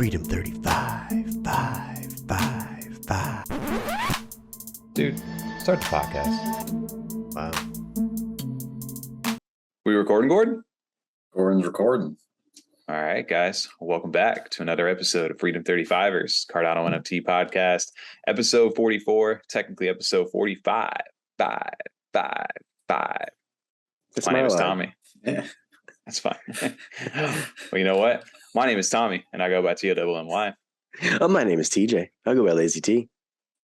Freedom 35, 5, 5, 5. Dude, start the podcast. Wow. We recording, Gordon? Gordon's recording. All right, guys. Welcome back to another episode of Freedom 35ers, Cardano NFT podcast, episode 44, technically episode 45. My name is Tommy. Yeah. That's fine. Well, you know what? My name is Tommy, and I go by TOMMY. My name is TJ. I'll go by Lazy T.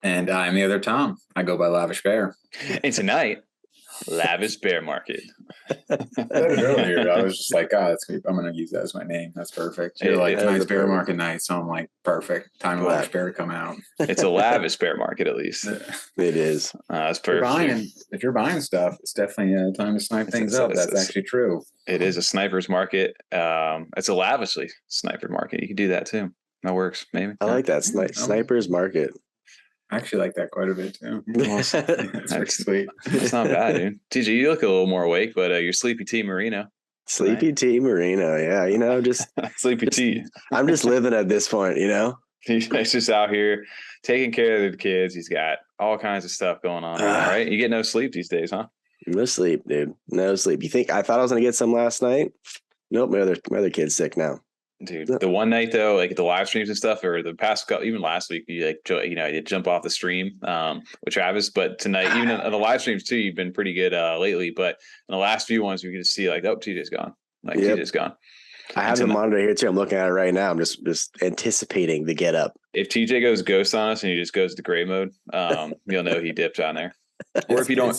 And I'm the other Tom. I go by Lavish Bear. And tonight, lavish bear market. Earlier, I was just like, I'm going to use that as my name. That's perfect. You're like, tonight's bear market night. So I'm like, perfect. Time for Lavish Bear to come out. It's a lavish bear market, at least. It is. That's perfect. If you're buying stuff, it's definitely a time to snipe things up. That's actually true. It is a sniper's market. It's a lavishly sniper market. You can do that too. That works, maybe. I like that. Sniper's market. I actually like that quite a bit too. That's pretty sweet. It's not bad, dude. TJ, you look a little more awake, but you're Sleepy T Marino. Sleepy T Marino. Yeah, just Sleepy T. I'm just living at this point, He's just out here taking care of the kids. He's got all kinds of stuff going on, right? You get no sleep these days, huh? No sleep, dude. No sleep. You think I thought I was gonna get some last night? Nope, my other kid's sick now. Dude, the one night though, like the live streams and stuff, or the past couple, even last week, you you jump off the stream with Travis. But tonight, even on the live streams too, you've been pretty good lately. But in the last few ones, we can just see like, oh, TJ's gone. TJ's gone. I have the monitor here too. I'm looking at it right now. I'm just anticipating the get up. If TJ goes ghost on us and he just goes to gray mode, you'll know he dipped on there. Or if you don't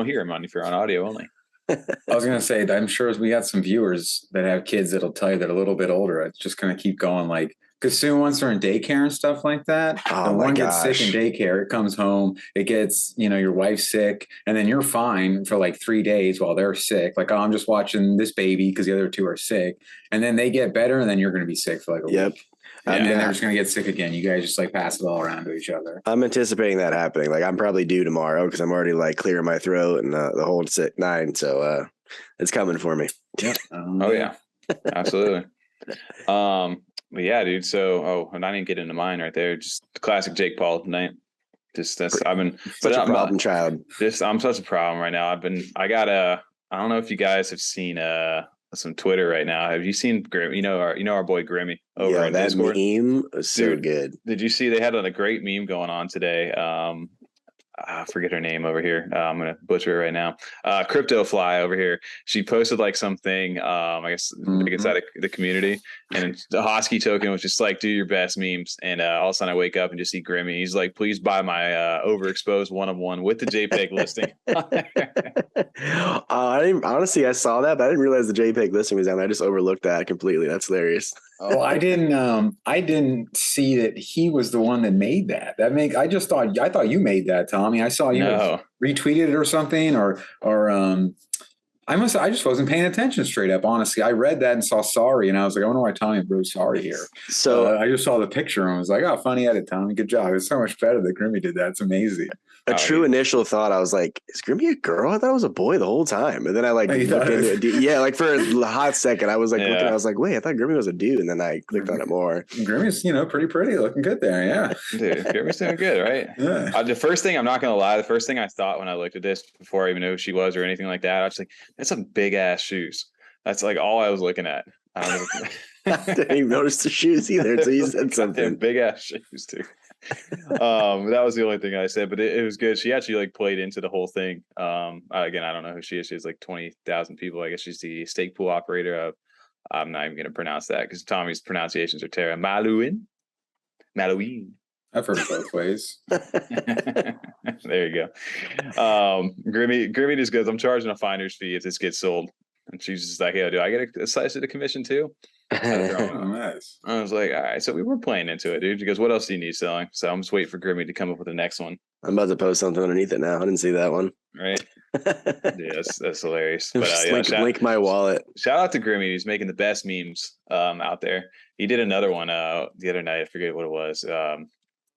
hear him if you're on audio only. I was gonna say that I'm sure we got some viewers that have kids that'll tell you that are a little bit older. It's just gonna keep going, like, because soon once they're in daycare and stuff like that, the one gets sick in daycare, it comes home, it gets your wife sick, and then you're fine for like 3 days while they're sick. Like, oh, I'm just watching this baby because the other two are sick, and then they get better, and then you're gonna be sick for like a week. And then they're just going to get sick again. You guys just like pass it all around to each other. I'm anticipating that happening. Like, I'm probably due tomorrow because I'm already like clearing my throat and the whole 9. So it's coming for me. Yeah. Oh yeah, absolutely. But yeah, dude. So, and I didn't get into mine right there. Just the classic Jakepaul night. I've been such a problem child. I'm such a problem right now. I don't know if you guys have seen some Twitter right now. Have you seen Grimmy? Our boy Grimmy over in that Discord? meme was so good. Did you see they had a great meme going on today? I forget her name over here. I'm gonna butcher it right now. Crypto Fly over here. She posted like something. I guess inside of the community, and the Hosky token was just like, "Do your best memes." And all of a sudden, I wake up and just see Grimmy. He's like, "Please buy my overexposed 1-of-1 with the JPEG listing." I saw that, but I didn't realize the JPEG listing was down there. I just overlooked that completely. That's hilarious. Oh, I didn't see that he was the one that made that. I thought you made that, Tommy. I saw you retweeted it or something, or I just wasn't paying attention straight up. Honestly, I read that and saw sorry, and I was like, I wonder why Tommy wrote sorry here. So I just saw the picture and was like, oh, funny edit, Tommy. Good job. It's so much better that Grimmy did that. It's amazing. Initial thought, I was like, is Grimmy a girl? I thought it was a boy the whole time. And then I looked into it. Yeah, like for a hot second, I was like, looking, I was like, wait, I thought Grimmy was a dude. And then I clicked on it more. Grimmy's, pretty looking good there. Yeah. Dude, Grimmy's doing good, right? Yeah. The first thing, I'm not going to lie, the first thing I thought when I looked at this before I even knew who she was or anything like that, I was like, that's some big ass shoes. That's like all I was looking at. I didn't even notice the shoes either until you said something. Big ass shoes too. That was the only thing I said, but it was good. She actually like played into the whole thing. Again, I don't know who she is. She has like 20,000 people. I guess she's the stake pool operator of. I'm not even going to pronounce that because Tommy's pronunciations are terrible. Malouin. I've heard it both ways. There you go. Grimmy just goes, I'm charging a finder's fee if this gets sold. And she's just like, do I get a slice of the commission too? Oh, nice. I was like, all right. So we were playing into it, dude. She goes, what else do you need selling? So I'm just waiting for Grimmy to come up with the next one. I'm about to post something underneath it now. I didn't see that one. Right. Yeah, that's hilarious. But link my wallet. Shout out to Grimmy. He's making the best memes out there. He did another one the other night. I forget what it was.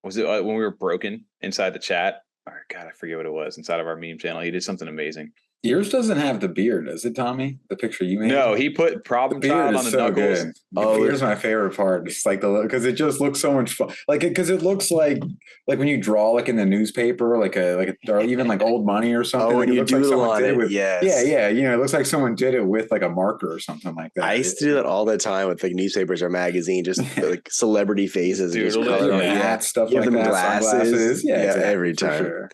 Was it when we were broken inside the chat? Or God, I forget what it was inside of our meme channel. He did something amazing. Yours doesn't have the beard, does it, Tommy? The picture you made? No, he put problem child on the so knuckles. Good. Here's my favorite part. It's like because it just looks so much fun. Like because it looks like when you draw like in the newspaper, or even like old money or something. Oh, when you doodle on it, yes. Yeah. It looks like someone did it with like a marker or something like that. I used to do that all the time with like newspapers or magazine, just like celebrity faces, just color hats, stuff like that. Glasses. Yeah, exactly, every time. Sure.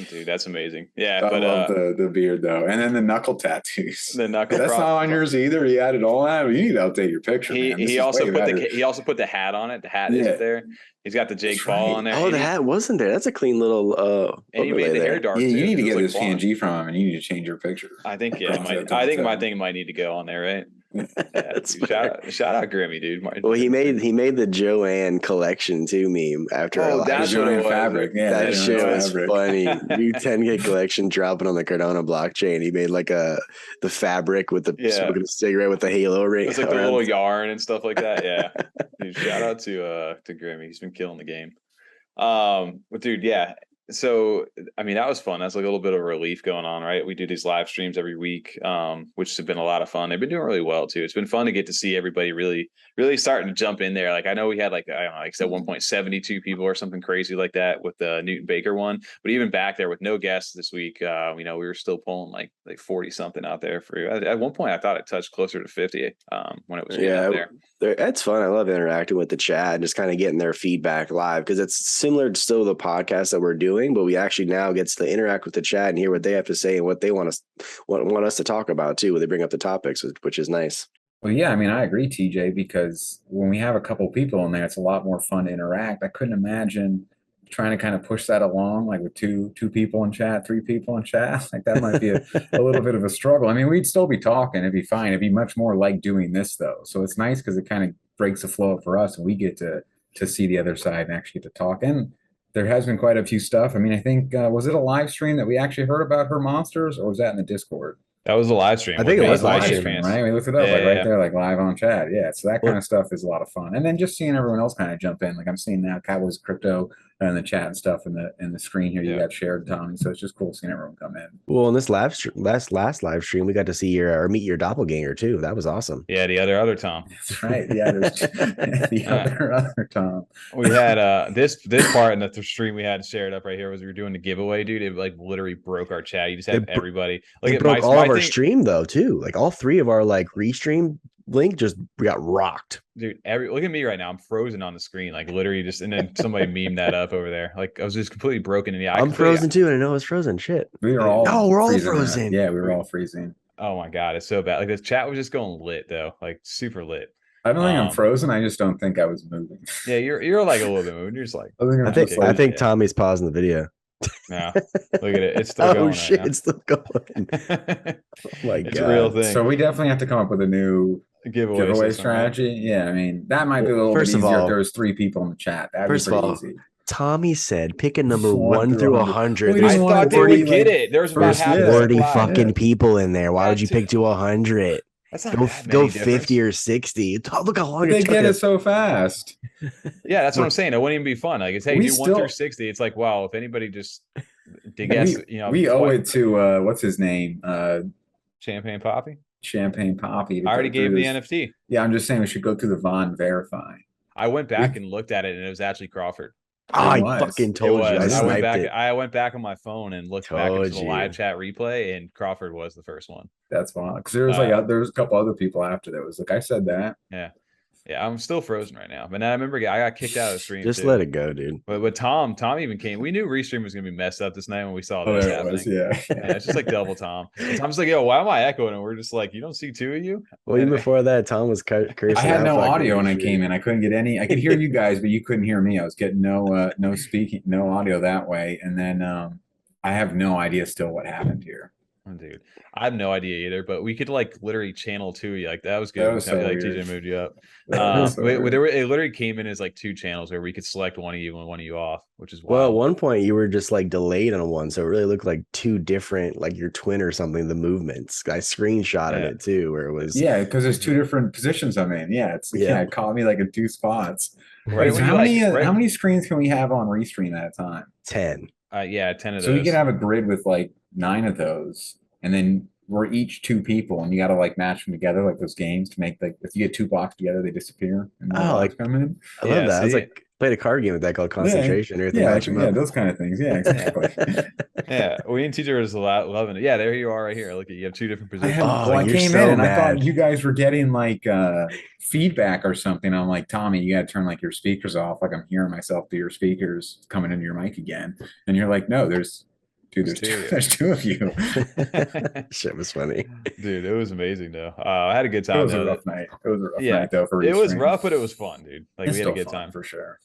Dude, that's amazing. Yeah, I love the beard though, and then the knuckle tattoos. The knuckle. That's not on yours either. He added all that. You need to update your picture. He also put the hat on it. The hat isn't there. He's got the Jakepaul on there. Oh, the hat wasn't there. That's a clean little. And he made the hair dark. Yeah, you need to get this PNG from him, and you need to change your picture. I think I think my thing might need to go on there, right? Yeah, shout out Grimmy, dude. Well, he made the Joanne collection too meme after that Joanne fabric. Yeah, that shit was funny. New 10K collection dropping on the Cardano blockchain. He made like the fabric with the smoking a cigarette with the halo ring. It's like the little yarn and stuff like that. Yeah, dude, shout out to Grimmy. He's been killing the game. But dude, yeah. So, I mean, that was fun. That's like a little bit of relief going on, right? We do these live streams every week, which have been a lot of fun. They've been doing really well too. It's been fun to get to see everybody really starting to jump in there. Like I know we had like, I don't know, like I said, 1.72 people or something crazy like that with the Newton Baker one. But even back there with no guests this week, we were still pulling like 40 something out there for you. At one point, I thought it touched closer to 50 when it was out there. It's fun. I love interacting with the chat and just kind of getting their feedback live because it's similar to still the podcast that we're doing, but we actually now gets to interact with the chat and hear what they have to say and what they want us to talk about too when they bring up the topics, which is nice. Well, yeah, I mean, I agree, TJ, because when we have a couple people in there, it's a lot more fun to interact. I couldn't imagine trying to kind of push that along, like with two people in chat, 3 people in chat. Like that might be a little bit of a struggle. I mean, we'd still be talking. It'd be fine. It'd be much more like doing this though. So it's nice because it kind of breaks the flow for us and we get to see the other side and actually get to talk. And there has been quite a few stuff. I mean, I think, was it a live stream that we actually heard about her monsters or was that in the Discord? That was a live stream. I think it was live stream, right? We looked it up right there, like live on chat. Yeah, so that kind of stuff is a lot of fun. And then just seeing everyone else kind of jump in. Like I'm seeing now Cowboys Crypto in the chat and stuff in the screen here. You got shared, Tommy. So it's just cool seeing everyone come in. Well, in this last live stream, we got to see meet your doppelganger too. That was awesome. Yeah, the other Tom. That's right. Yeah, there's the other Tom. We had this part in the stream we had shared up right here was we were doing the giveaway, dude. It like literally broke our chat. You just had everybody. Like it broke all of our stream though too. Like all 3 of our like restream link just got rocked. Dude, look at me right now. I'm frozen on the screen, like literally just, and then somebody memed that up over there. Like I was just completely broken. And yeah, I'm frozen too, and I know it's frozen. Shit, we were all. Oh, we're all frozen. Yeah, we were all freezing. Oh my god, it's so bad. Like the chat was just going lit though, like super lit. I don't think I'm frozen. I just don't think I was moving. Yeah, you're like a little bit moving. You're just like. I think Tommy's pausing the video. No, look at it. It's still going. Oh shit, it's still going. Oh my god, it's a real thing. So we definitely have to come up with a new giveaway strategy. Right? Yeah, I mean that might be a little bit easier if there was 3 people in the chat. That'd be pretty easy. Tommy said, "Pick a number 1 through 100." I thought they would get it. There's about 40 fucking people in there. Why would you pick to 100? That's not go 50 or 60. Look how long they get it so fast. Yeah, that's what I'm saying. It wouldn't even be fun. Like it's do 1 through 60. It's like wow, if anybody just guess, we owe it to what's his name, Champagne Poppy. I already gave the NFT. Yeah, I'm just saying we should go through the Von verify. I went back and looked at it, and it was actually Crawford. I fucking told you. I went back on my phone and looked back into the live chat replay, and Crawford was the first one. That's wild. Because there was there was a couple other people after that. It was like I said that. Yeah, I'm still frozen right now. But then I remember I got kicked out of the stream. Just let it go, dude. But Tom even came. We knew Restream was gonna be messed up this night when we saw this happening. It's just like double Tom. And Tom's like, yo, why am I echoing? And we're just like, you don't see 2 of you? Well, even before that, Tom was cursing. I had no audio when I came in. I couldn't get any. I could hear you guys, but you couldn't hear me. I was getting no speaking, no audio that way. And then I have no idea still what happened here. Oh, dude, I have no idea either, but we could like literally channel 2 you. Like that was good. That was like TJ moved you up. It literally came in as like 2 channels where we could select one of you and one of you off, which is wild. Well, at one point you were just like delayed on one, so it really looked like 2 different, like your twin or something. The movements. I screenshotted it too, where it was because there's 2 different positions I'm in. It caught me like in 2 spots. Right. So how many screens can we have on Restream at a time? 10. 10 of those. So we could have a grid with like 9 of those. and then we're each 2 people, and you got to like match them together, like those games to make like if you get 2 blocks together, they disappear and more blocks come in. I love that. It's like played a card game with that called Concentration. Yeah, those kind of things. Yeah, exactly. Yeah, we and teacher was loving it. Yeah, there you are right here. Look, you have 2 different positions. I came in and I thought you guys were getting like feedback or something. I'm like, Tommy, you got to turn like your speakers off. Like I'm hearing myself through your speakers coming into your mic again. And you're like, no, there's 2 of you. Shit was funny, dude. It was amazing though. I had a good time. It was a rough night. It was a rough night though. It was rough, but it was fun, dude. Like we had a good time for sure.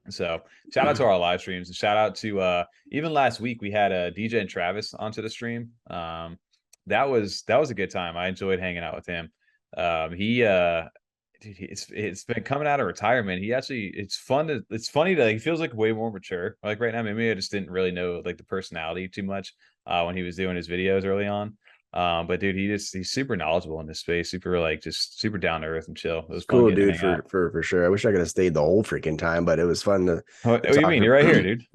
So shout out to our live streams, and shout out to even last week we had DJ and Travis onto the stream. That was a good time. I enjoyed hanging out with him. Dude, it's been coming out of retirement. He actually, it's funny that he feels like way more mature. Like right now, maybe I just didn't really know like the personality too much when he was doing his videos early on. But dude, he's super knowledgeable in this space, super like just super down to earth and chill. It was cool, dude, for sure. I wish I could have stayed the whole freaking time, but it was fun to. What do you mean? You're right here, dude.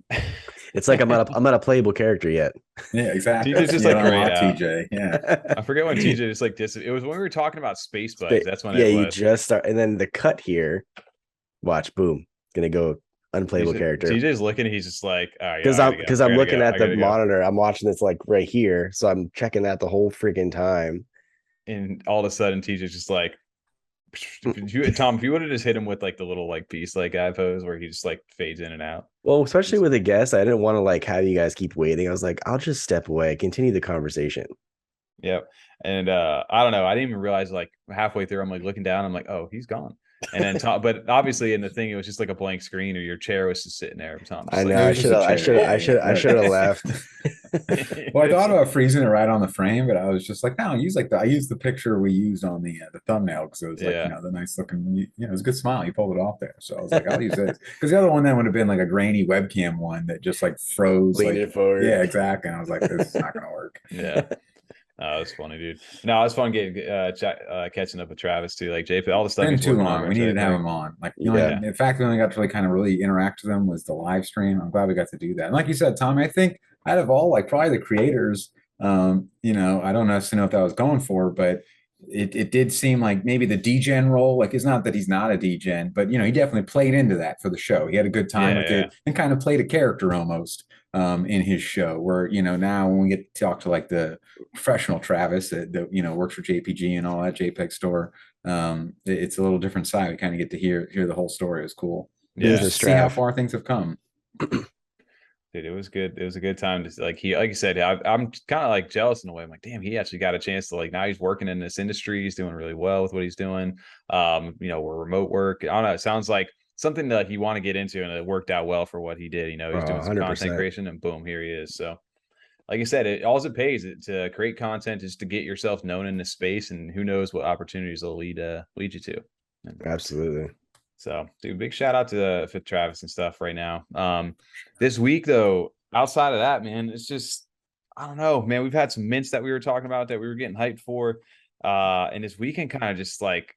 It's like I'm not a playable character yet. Yeah, exactly. TJ's just like great. TJ, yeah. I forget when TJ just like this. It was when we were talking about space buds. That's when. Yeah, you just start, and then the cut here. Watch, boom, gonna go unplayable character. TJ's looking. He's just like, because I'm looking at the monitor. I'm watching this like right here, so I'm checking that the whole freaking time. And all of a sudden, TJ's just like, Tom, if you would have just hit him with like the little like beast like guy pose where he just like fades in and out. Well, especially with a guest, I didn't want to like have you guys keep waiting. I was like, I'll just step away, continue the conversation. Yep. And I don't know. I didn't even realize like halfway through, I'm like looking down. I'm like, oh, he's gone. And then Tom, but obviously in the thing, it was just like a blank screen, or your chair was just sitting there. Tom, I know. I should have left. Well, I thought about freezing it right on the frame, but I was just like, no, I used the picture we used on the thumbnail because it was like the nice looking, it was a good smile. You pulled it off there, so I was like, I'll use this because the other one then would have been like a grainy webcam one that just like froze, leaned it forward. Yeah, exactly. And I was like, this is not gonna work. Yeah. Oh, it was funny, dude. No, it was fun getting catching up with Travis too. Like JP, all the stuff. Been too long. We needed to have him on. Like, in fact, we only got to really interact with him was the live stream. I'm glad we got to do that. And like you said, Tom, I think out of all like probably the creators, I don't necessarily know if that was going for, but it did seem like maybe the Degen role. Like, it's not that he's not a Degen, but he definitely played into that for the show. He had a good time with it and kind of played a character almost. In his show, where now when we get to talk to like the professional Travis that works for JPG and all that JPEG store, it's a little different side. We kind of get to hear the whole story. It's cool. Yeah, see how far things have come. Dude, it was good. It was a good time to like you said. I'm kind of like jealous in a way. I'm like, damn, he actually got a chance to like now he's working in this industry. He's doing really well with what he's doing. We're remote work. I don't know. It sounds like something that you want to get into, and it worked out well for what he did. He's doing some 100%. Content creation, and boom, here he is. So, like I said, all it pays to create content is to get yourself known in this space, and who knows what opportunities will lead you to. Absolutely. So, dude, big shout out to for Travis and stuff right now. This week though, outside of that, man, it's just I don't know, man. We've had some mints that we were talking about that we were getting hyped for, and this weekend kind of just like.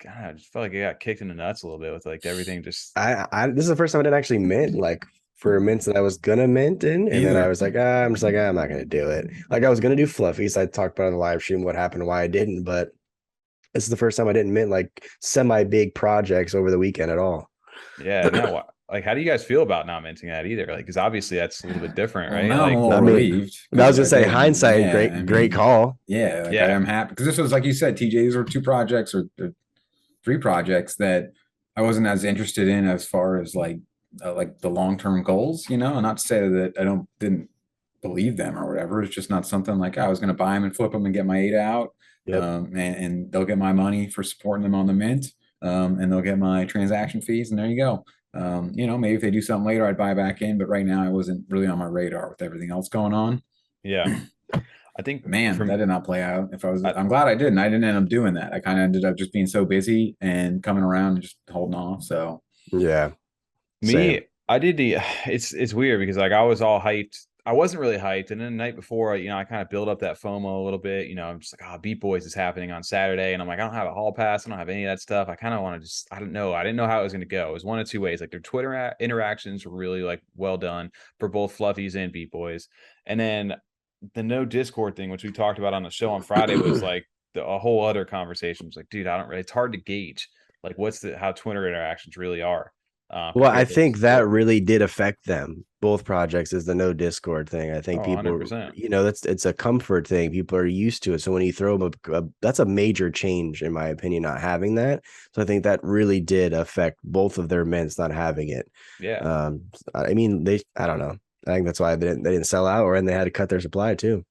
God, I just felt like I got kicked in the nuts a little bit with like everything. Just this is the first time I didn't actually mint like for mints that I was gonna mint in, and then I was like, I'm not gonna do it. Like I was gonna do fluffies. I talked about on the live stream what happened, why I didn't, but this is the first time I didn't mint like semi big projects over the weekend at all. Yeah, no. Like, how do you guys feel about not minting that either? Like, because obviously that's a little bit different, right? Well, I'm relieved. I was gonna say hindsight, great call. Yeah, I'm happy because this was like you said, TJ. These were 2 projects or 3 projects that I wasn't as interested in as far as like the long-term goals, and not to say that I didn't believe them or whatever. It's just not something like I was going to buy them and flip them and get my 8 out. Yep. And they'll get my money for supporting them on the mint. And they'll get my transaction fees, and there you go. Maybe if they do something later, I'd buy back in, but right now it wasn't really on my radar with everything else going on. Yeah. I think, that did not play out. I'm glad I didn't. I didn't end up doing that. I kind of ended up just being so busy and coming around and just holding off. So yeah, I did it's weird because like I was all hyped. I wasn't really hyped, and then the night before, I kind of build up that FOMO a little bit. I'm just like, BeatBoyz is happening on Saturday, and I'm like, I don't have a hall pass, I don't have any of that stuff. I kind of want to just, I didn't know how it was going to go. It was one of 2 ways. Like their Twitter interactions were really like well done for both Fluffies and BeatBoyz, and then the no Discord thing, which we talked about on the show on Friday, was like a whole other conversation. It was like, dude, I don't really, it's hard to gauge like how Twitter interactions really are. Well, I think that really did affect them. Both projects is the no Discord thing. I think people, 100%. it's a comfort thing. People are used to it. So when you throw them, that's a major change, in my opinion, not having that. So I think that really did affect both of their mints not having it. Yeah. I mean, I don't know. I think that's why they didn't sell out, and they had to cut their supply too.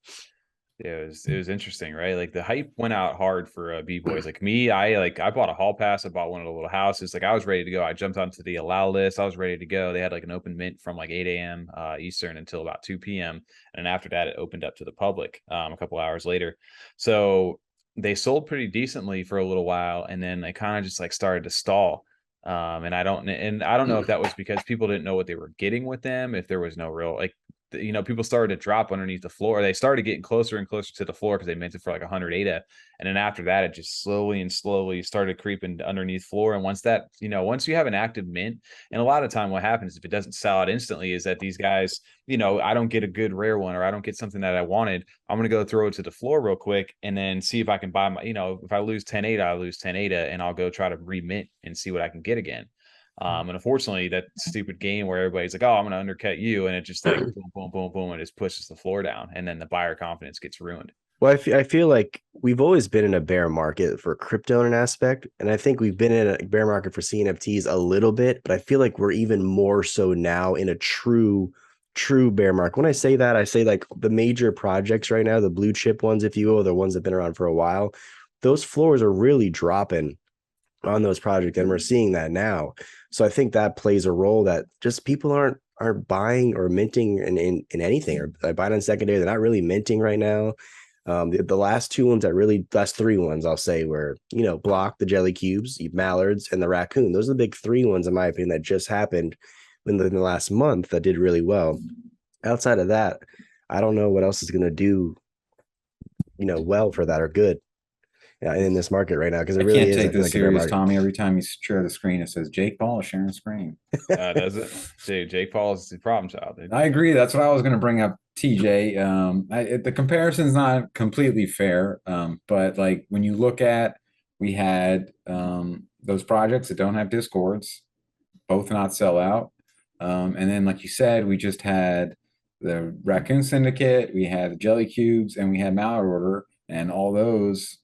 Yeah, it was interesting, right? Like the hype went out hard for BeatBoyz. Like me, I bought a hall pass. I bought one of the little houses. Like I was ready to go. I jumped onto the allow list. I was ready to go. They had like an open mint from like 8 a.m. Eastern until about 2 p.m. And after that, it opened up to the public a couple hours later. So they sold pretty decently for a little while, and then they kind of just like started to stall. And I don't know if that was because people didn't know what they were getting with them. If there was no real like, people started to drop underneath the floor. They started getting closer and closer to the floor because they minted for like 100 ADA. And then after that, it just slowly started creeping underneath floor. And once that, once you have an active mint, and a lot of time what happens if it doesn't sell out instantly is that these guys, I don't get a good rare one, or I don't get something that I wanted. I'm going to go throw it to the floor real quick and then see if I can buy my, if I lose 10 ADA, I lose 10 ADA, and I'll go try to remint and see what I can get again. And unfortunately, that stupid game where everybody's like, "Oh, I'm going to undercut you," and it just like boom, boom, boom, boom, and just pushes the floor down, and then the buyer confidence gets ruined. Well, I feel like we've always been in a bear market for crypto in an aspect, and I think we've been in a bear market for CNFTs a little bit, but I feel like we're even more so now in a true bear market. When I say that, I say like the major projects right now, the blue chip ones, if you will, the ones that have been around for a while, those floors are really dropping on those projects, and we're seeing that now. So I think that plays a role, that just people aren't buying or minting in anything, or buying on secondary. They're not really minting right now. The last three ones I'll say were, Block, the Jelly Cubes, Mallards, and the Raccoon. Those are the big three ones, in my opinion, that just happened in the last month that did really well. Outside of that, I don't know what else is going to do, well for that, or good. In this market right now, because it really can't is take this like serious, Tommy. Every time you share the screen, it says Jakepaul is sharing screen. Does it? Dude, Jakepaul is the problem child. Dude. I agree. That's what I was going to bring up, TJ. The comparison's not completely fair, but like when you look at, we had those projects that don't have Discords, both not sell out, and then like you said, we just had the Raccoon Syndicate, we had the Jelly Cubes, and we had Mallard Order, and all those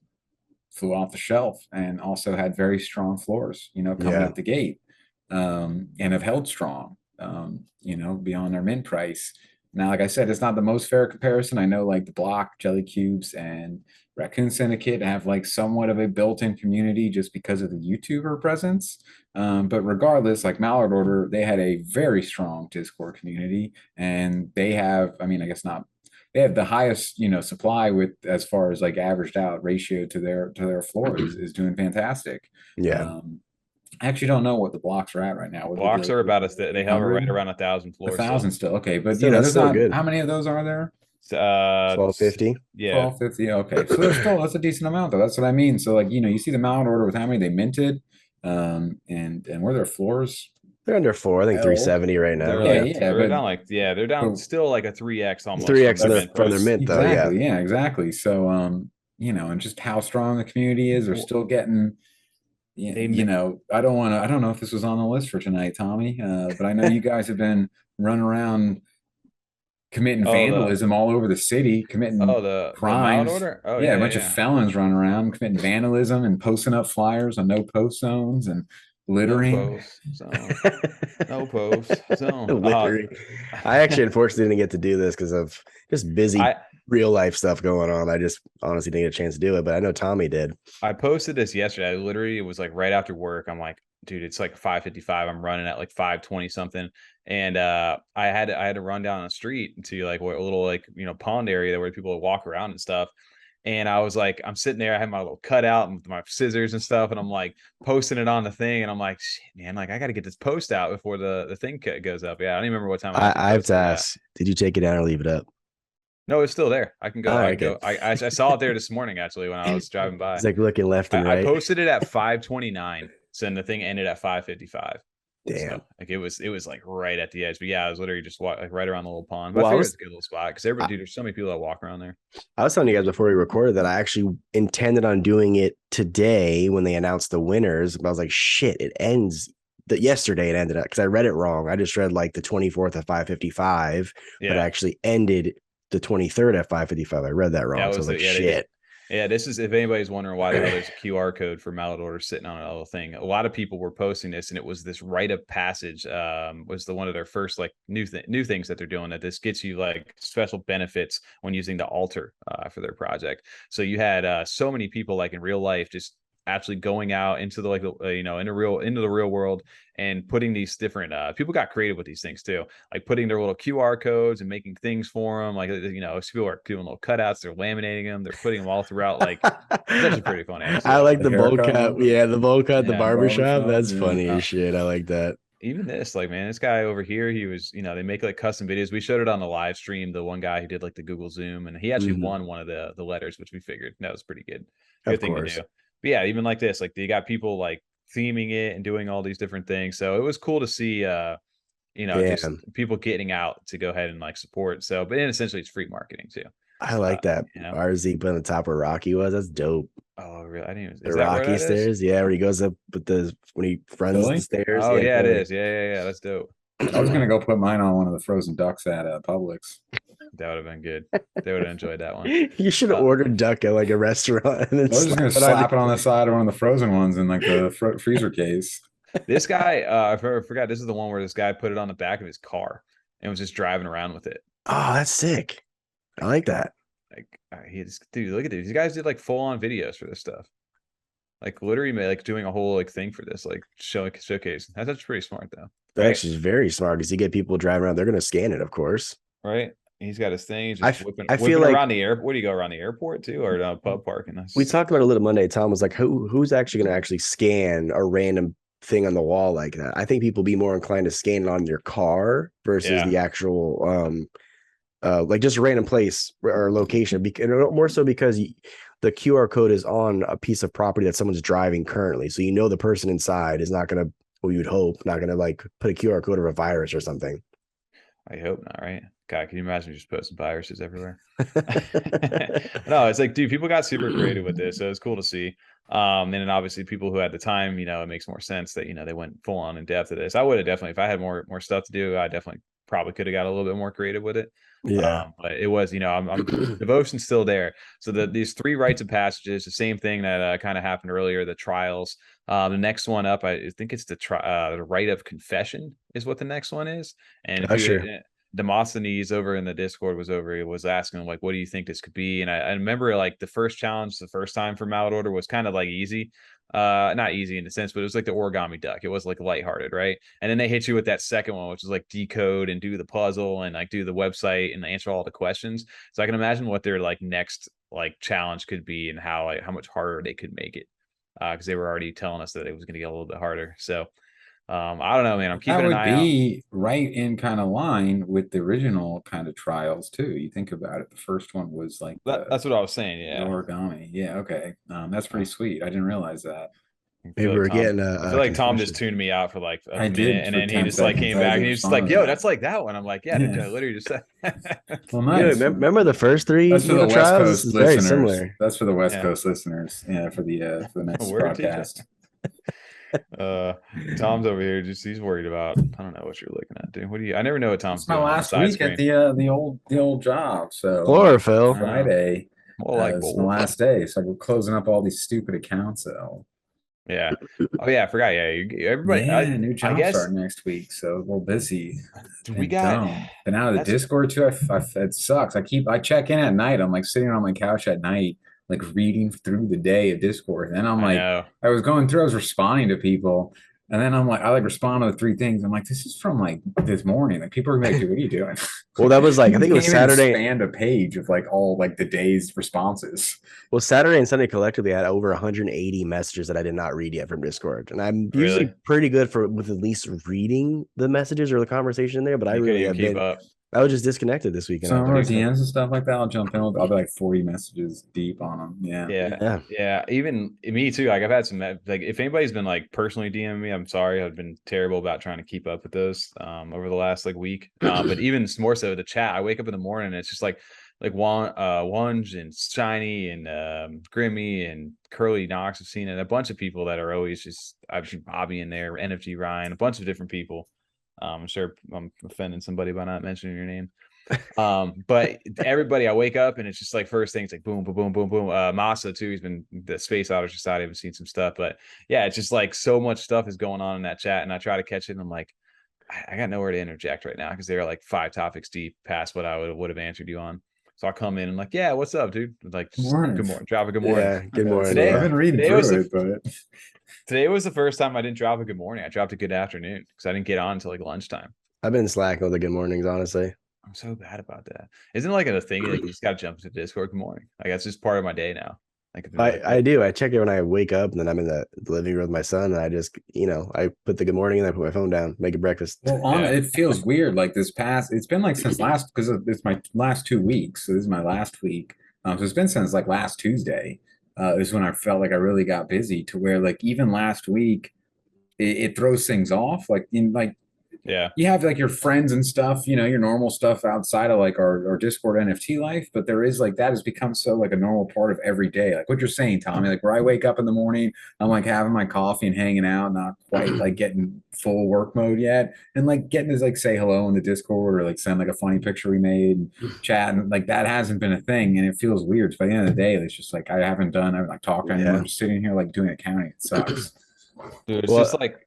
flew off the shelf and also had very strong floors, coming out the gate, and have held strong, beyond their mint price. Now, like I said, it's not the most fair comparison. I know like the Block, Jelly Cubes, and Raccoon Syndicate have like somewhat of a built-in community just because of the YouTuber presence. But regardless, like Mallard Order, they had a very strong Discord community, and they have, I mean, I guess not, they have the highest, supply with, as far as like averaged out ratio to their floor is doing fantastic. Yeah. I actually don't know what the blocks are at right now. Blocks are about they hover right around 1,000 floors. 1,000 still. Okay, but still, there's not good. How many of those are there? 1250. Yeah, 1250. Okay, so there's still, that's a decent amount though. That's what I mean. So like, you see the Mallard Order with how many they minted, and where their floors. They're under 4. I think 370 right now. They're down still like a 3x almost. 3x from their mint though. Exactly. Yeah, exactly. So and just how strong the community is, they're still getting. I don't know if this was on the list for tonight, Tommy, but I know you guys have been running around committing vandalism all over the city, committing crimes. A bunch of felons running around committing vandalism and posting up flyers on no post zones and littering. No post zone. Littering. I actually unfortunately didn't get to do this because of just busy real life stuff going on. I just honestly didn't get a chance to do it, but I know Tommy did. I posted this yesterday. It was like right after work. I'm like, dude, it's like 5:55. I'm running at like 5:20 something. And I had to run down the street to like a little like, pond area where people would walk around and stuff. And I was like, I'm sitting there, I had my little cutout with my scissors and stuff, and I'm like posting it on the thing, and I'm like, shit, man, like I got to get this post out before the thing goes up. Yeah, I don't even remember what time. I have to ask, did you take it down or leave it up? No, it's still there. I can go. I saw it there this morning actually when I was driving by. It's like looking left and right. I posted it at 5:29, so then the thing ended at 5:55. Damn. So like it was like right at the edge. But yeah, I was literally just like right around the little pond. But Well, I I figured was it's a good little spot because everybody, dude, there's so many people that walk around there. I was telling you guys before we recorded that I actually intended on doing it today when they announced the winners. But I was like, shit, it ends yesterday. It ended up because I read it wrong. I just read like the 24th at 5:55, but it Yeah, actually ended the 23rd at 5:55. I read that wrong. that So I was was like, it. Yeah, they did. shit. Yeah, this is if anybody's wondering why the hell there's a QR code for Mallard orders sitting on a little thing. A lot of people were posting this, and it was this rite of passage. Was the one of their first like new things that they're doing. That this gets you like special benefits when using the altar for their project. So you had so many people like in real life just actually going out into the like into the real world and putting these different people got creative with these things too, like putting their little QR codes and making things for them, like people are doing little cutouts, they're laminating them, they're putting them all throughout. Like it's actually pretty funny. I like the bowl haircut cut. one? Yeah, the bowl cut, the Yeah, barbershop. That's yeah. funny as shit. I like that. even this, like, man, this guy over here, he was, they make like custom videos. We showed it on the live stream. The one guy who did like the Google Zoom, and he actually won one of the letters, which we figured that was pretty good. Good thing to do. But yeah, even like this, like you got people like theming it and doing all these different things. So it was cool to see, just people getting out to go ahead and like support. So, but essentially it's free marketing too. I like that. RZ put on the top where Rocky was. That's dope. Oh, really? I didn't even. The Rocky stairs. Yeah, where he goes up with when he runs the stairs. Oh, yeah, it is. Yeah. That's dope. I was gonna go put mine on one of the frozen ducks at Publix. That would have been good. They would have enjoyed that one. You should have ordered duck at like a restaurant. And then I was just gonna slap it on the side of one of the frozen ones in like the freezer case. This guy, I forgot. This is the one where this guy put it on the back of his car and was just driving around with it. Oh, that's sick. I like that. Like dude, look at these guys did like full on videos for this stuff. Like literally made like doing a whole like thing for this, like showcase. That's actually pretty smart though. That actually is very smart because you get people driving around, they're gonna scan it, of course. Right. He's got his thing. He's just I feel like around the airport. What do you go around the airport too, or pub parking? We talked about it a little Monday. Tom was like, who's actually gonna actually scan a random thing on the wall like that? I think people be more inclined to scan it on your car versus the actual like just a random place or location, more so because the QR code is on a piece of property that someone's driving currently. So the person inside is not going to, well, you'd hope, not going to like put a QR code or a virus or something. I hope not, right? God, can you imagine just posting viruses everywhere? No, it's like, dude, people got super creative with this. So it's cool to see. And then obviously people who had the time, it makes more sense that, they went full on in depth of this. I would have definitely, if I had more stuff to do, I definitely probably could have got a little bit more creative with it. Yeah. But it was, I'm devotion's still there. So these 3 rites of passages, the same thing that kind of happened earlier, the trials. The next one up, I think it's the rite of confession is what the next one is. And Demosthenes over in the Discord was asking like, what do you think this could be? And I remember like the first challenge, the first time for Mallard Order was kind of like easy. Not easy in a sense, but it was like the origami duck. It was like lighthearted, right? And then they hit you with that second one, which is like decode and do the puzzle and like do the website and answer all the questions. So I can imagine what their like next like challenge could be and how much harder they could make it. Because they were already telling us that it was going to get a little bit harder. So I don't know, man. I'm keeping an eye out. That would be right in kind of line with the original kind of trials too. You think about it. The first one was like that's what I was saying. Yeah, origami. Yeah, okay. That's pretty sweet. I didn't realize that. Maybe we're getting. I feel like Tom just tuned me out for like a minute, and then he just like came back and he was just like, "Yo, that's like that one." I'm like, "Yeah, dude, I literally just said." Well, nice. Remember the first 3? That's for the West Coast listeners. Very similar. That's for the West Coast listeners. Yeah, for the next broadcast. Tom's over here. He's worried about. I don't know what you're looking at, dude. I never know what Tom's doing. My last week at the old job. So chlorophyll Friday. Well, like the last day, so we're closing up all these stupid accounts. So yeah. Oh yeah, I forgot. Yeah, everybody. Yeah, new job starting next week, so a little busy. We been out of the Discord too. It sucks. I check in at night. I'm like sitting on my couch at night, like reading through the day of Discord. And then I'm like, I was going through, I was responding to people. And then I'm like, I respond to the 3 things. I'm like, this is from like this morning. Like people are like, what are you doing? Well, that was like, I think it was Saturday. Expand a page of like all like the day's responses. Well, Saturday and Sunday collectively I had over 180 messages that I did not read yet from Discord. And I'm usually pretty good with at least reading the messages or the conversation in there, but I really have been. I was just disconnected this weekend. Some of our DMs and stuff like that, I'll jump in. I'll be like 40 messages deep on them. Yeah. Even me too. Like I've had some, like if anybody's been like personally DMing me, I'm sorry. I've been terrible about trying to keep up with those over the last like week. But even more so the chat, I wake up in the morning and it's just like Wunge and Shiny and Grimmy and Curly Knox have seen it. A bunch of people that are always just, I've seen Bobby in there, NFT Ryan, a bunch of different people. I'm sure I'm offending somebody by not mentioning your name. But everybody, I wake up and it's just like first thing, it's like boom, boom, boom, boom, boom. Masa too, he's been the Space Otter Society. I've seen some stuff, but yeah, it's just like so much stuff is going on in that chat, and I try to catch it, and I'm like, I got nowhere to interject right now because they're like 5 topics deep past what I would have answered you on. So I come in and like, yeah, what's up, dude? Like, good morning. Drop a good morning. Yeah, good morning. Today, I've been reading through it, but today was the first time I didn't drop a good morning. I dropped a good afternoon because I didn't get on until like lunchtime. I've been slacking with the good mornings, honestly. I'm so bad about that. Isn't it like a thing like you just gotta jump into Discord? Good morning. Like that's just part of my day now. Like I do. I check it when I wake up, and then I'm in the living room with my son, and I just, I put the good morning, and I put my phone down, make a breakfast. Well, it feels weird. Like it's been like since last, because it's my last 2 weeks. So this is my last week. So it's been since like last Tuesday. Is when I felt like I really got busy to where like even last week, it throws things off. Like you have like your friends and stuff, your normal stuff outside of like our Discord NFT life, but there is like that has become so like a normal part of every day. Like what you're saying, Tommy, like where I wake up in the morning, I'm like having my coffee and hanging out, not quite like getting full work mode yet, and like getting to like say hello in the Discord or like send like a funny picture we made and chat, and like that hasn't been a thing, and it feels weird. So by the end of the day, it's just like I haven't like talked to anyone. I'm just sitting here like doing accounting. It sucks. Dude, it's just like.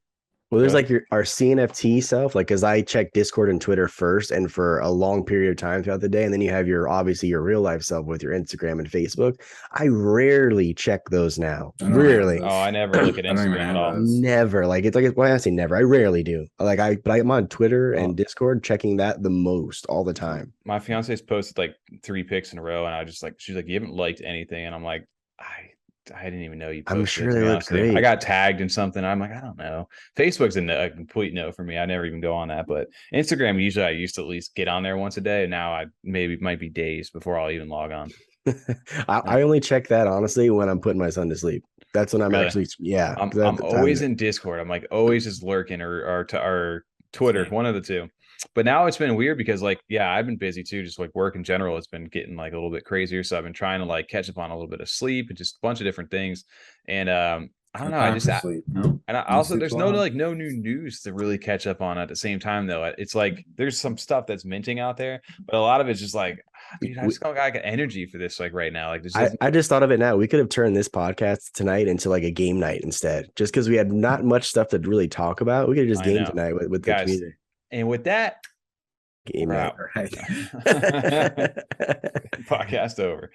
Well, there's like our CNFT self, like, because I check Discord and Twitter first and for a long period of time throughout the day. And then you have obviously your real life self with your Instagram and Facebook. I rarely check those now. Rarely. Oh, I never look at Instagram at all. Never. Like, it's like, why I say never. I rarely do. Like, but I'm on Twitter and Discord checking that the most all the time. My fiance's posted like 3 pics in a row, and I just like, she's like, you haven't liked anything. And I'm like, I didn't even know you posted. I'm sure they look great. I got tagged in something. I'm like, I don't know. Facebook's a complete no for me. I never even go on that. But Instagram, usually I used to at least get on there once a day. And now I might be days before I'll even log on. I only check that honestly when I'm putting my son to sleep. That's when I'm actually, I'm always in Discord. I'm like always just lurking or Twitter, one of the two. But now it's been weird because like, I've been busy too. Just like work in general, it's been getting like a little bit crazier. So I've been trying to like catch up on a little bit of sleep and just a bunch of different things. And I don't know. There's no new news to really catch up on at the same time though. It's like there's some stuff that's minting out there, but a lot of it's just like, dude, I just don't got energy for this like right now. Like I just thought of it now. We could have turned this podcast tonight into like a game night instead, just because we had not much stuff to really talk about. We could have just game tonight with the community. And with that, game out. Right. Podcast over.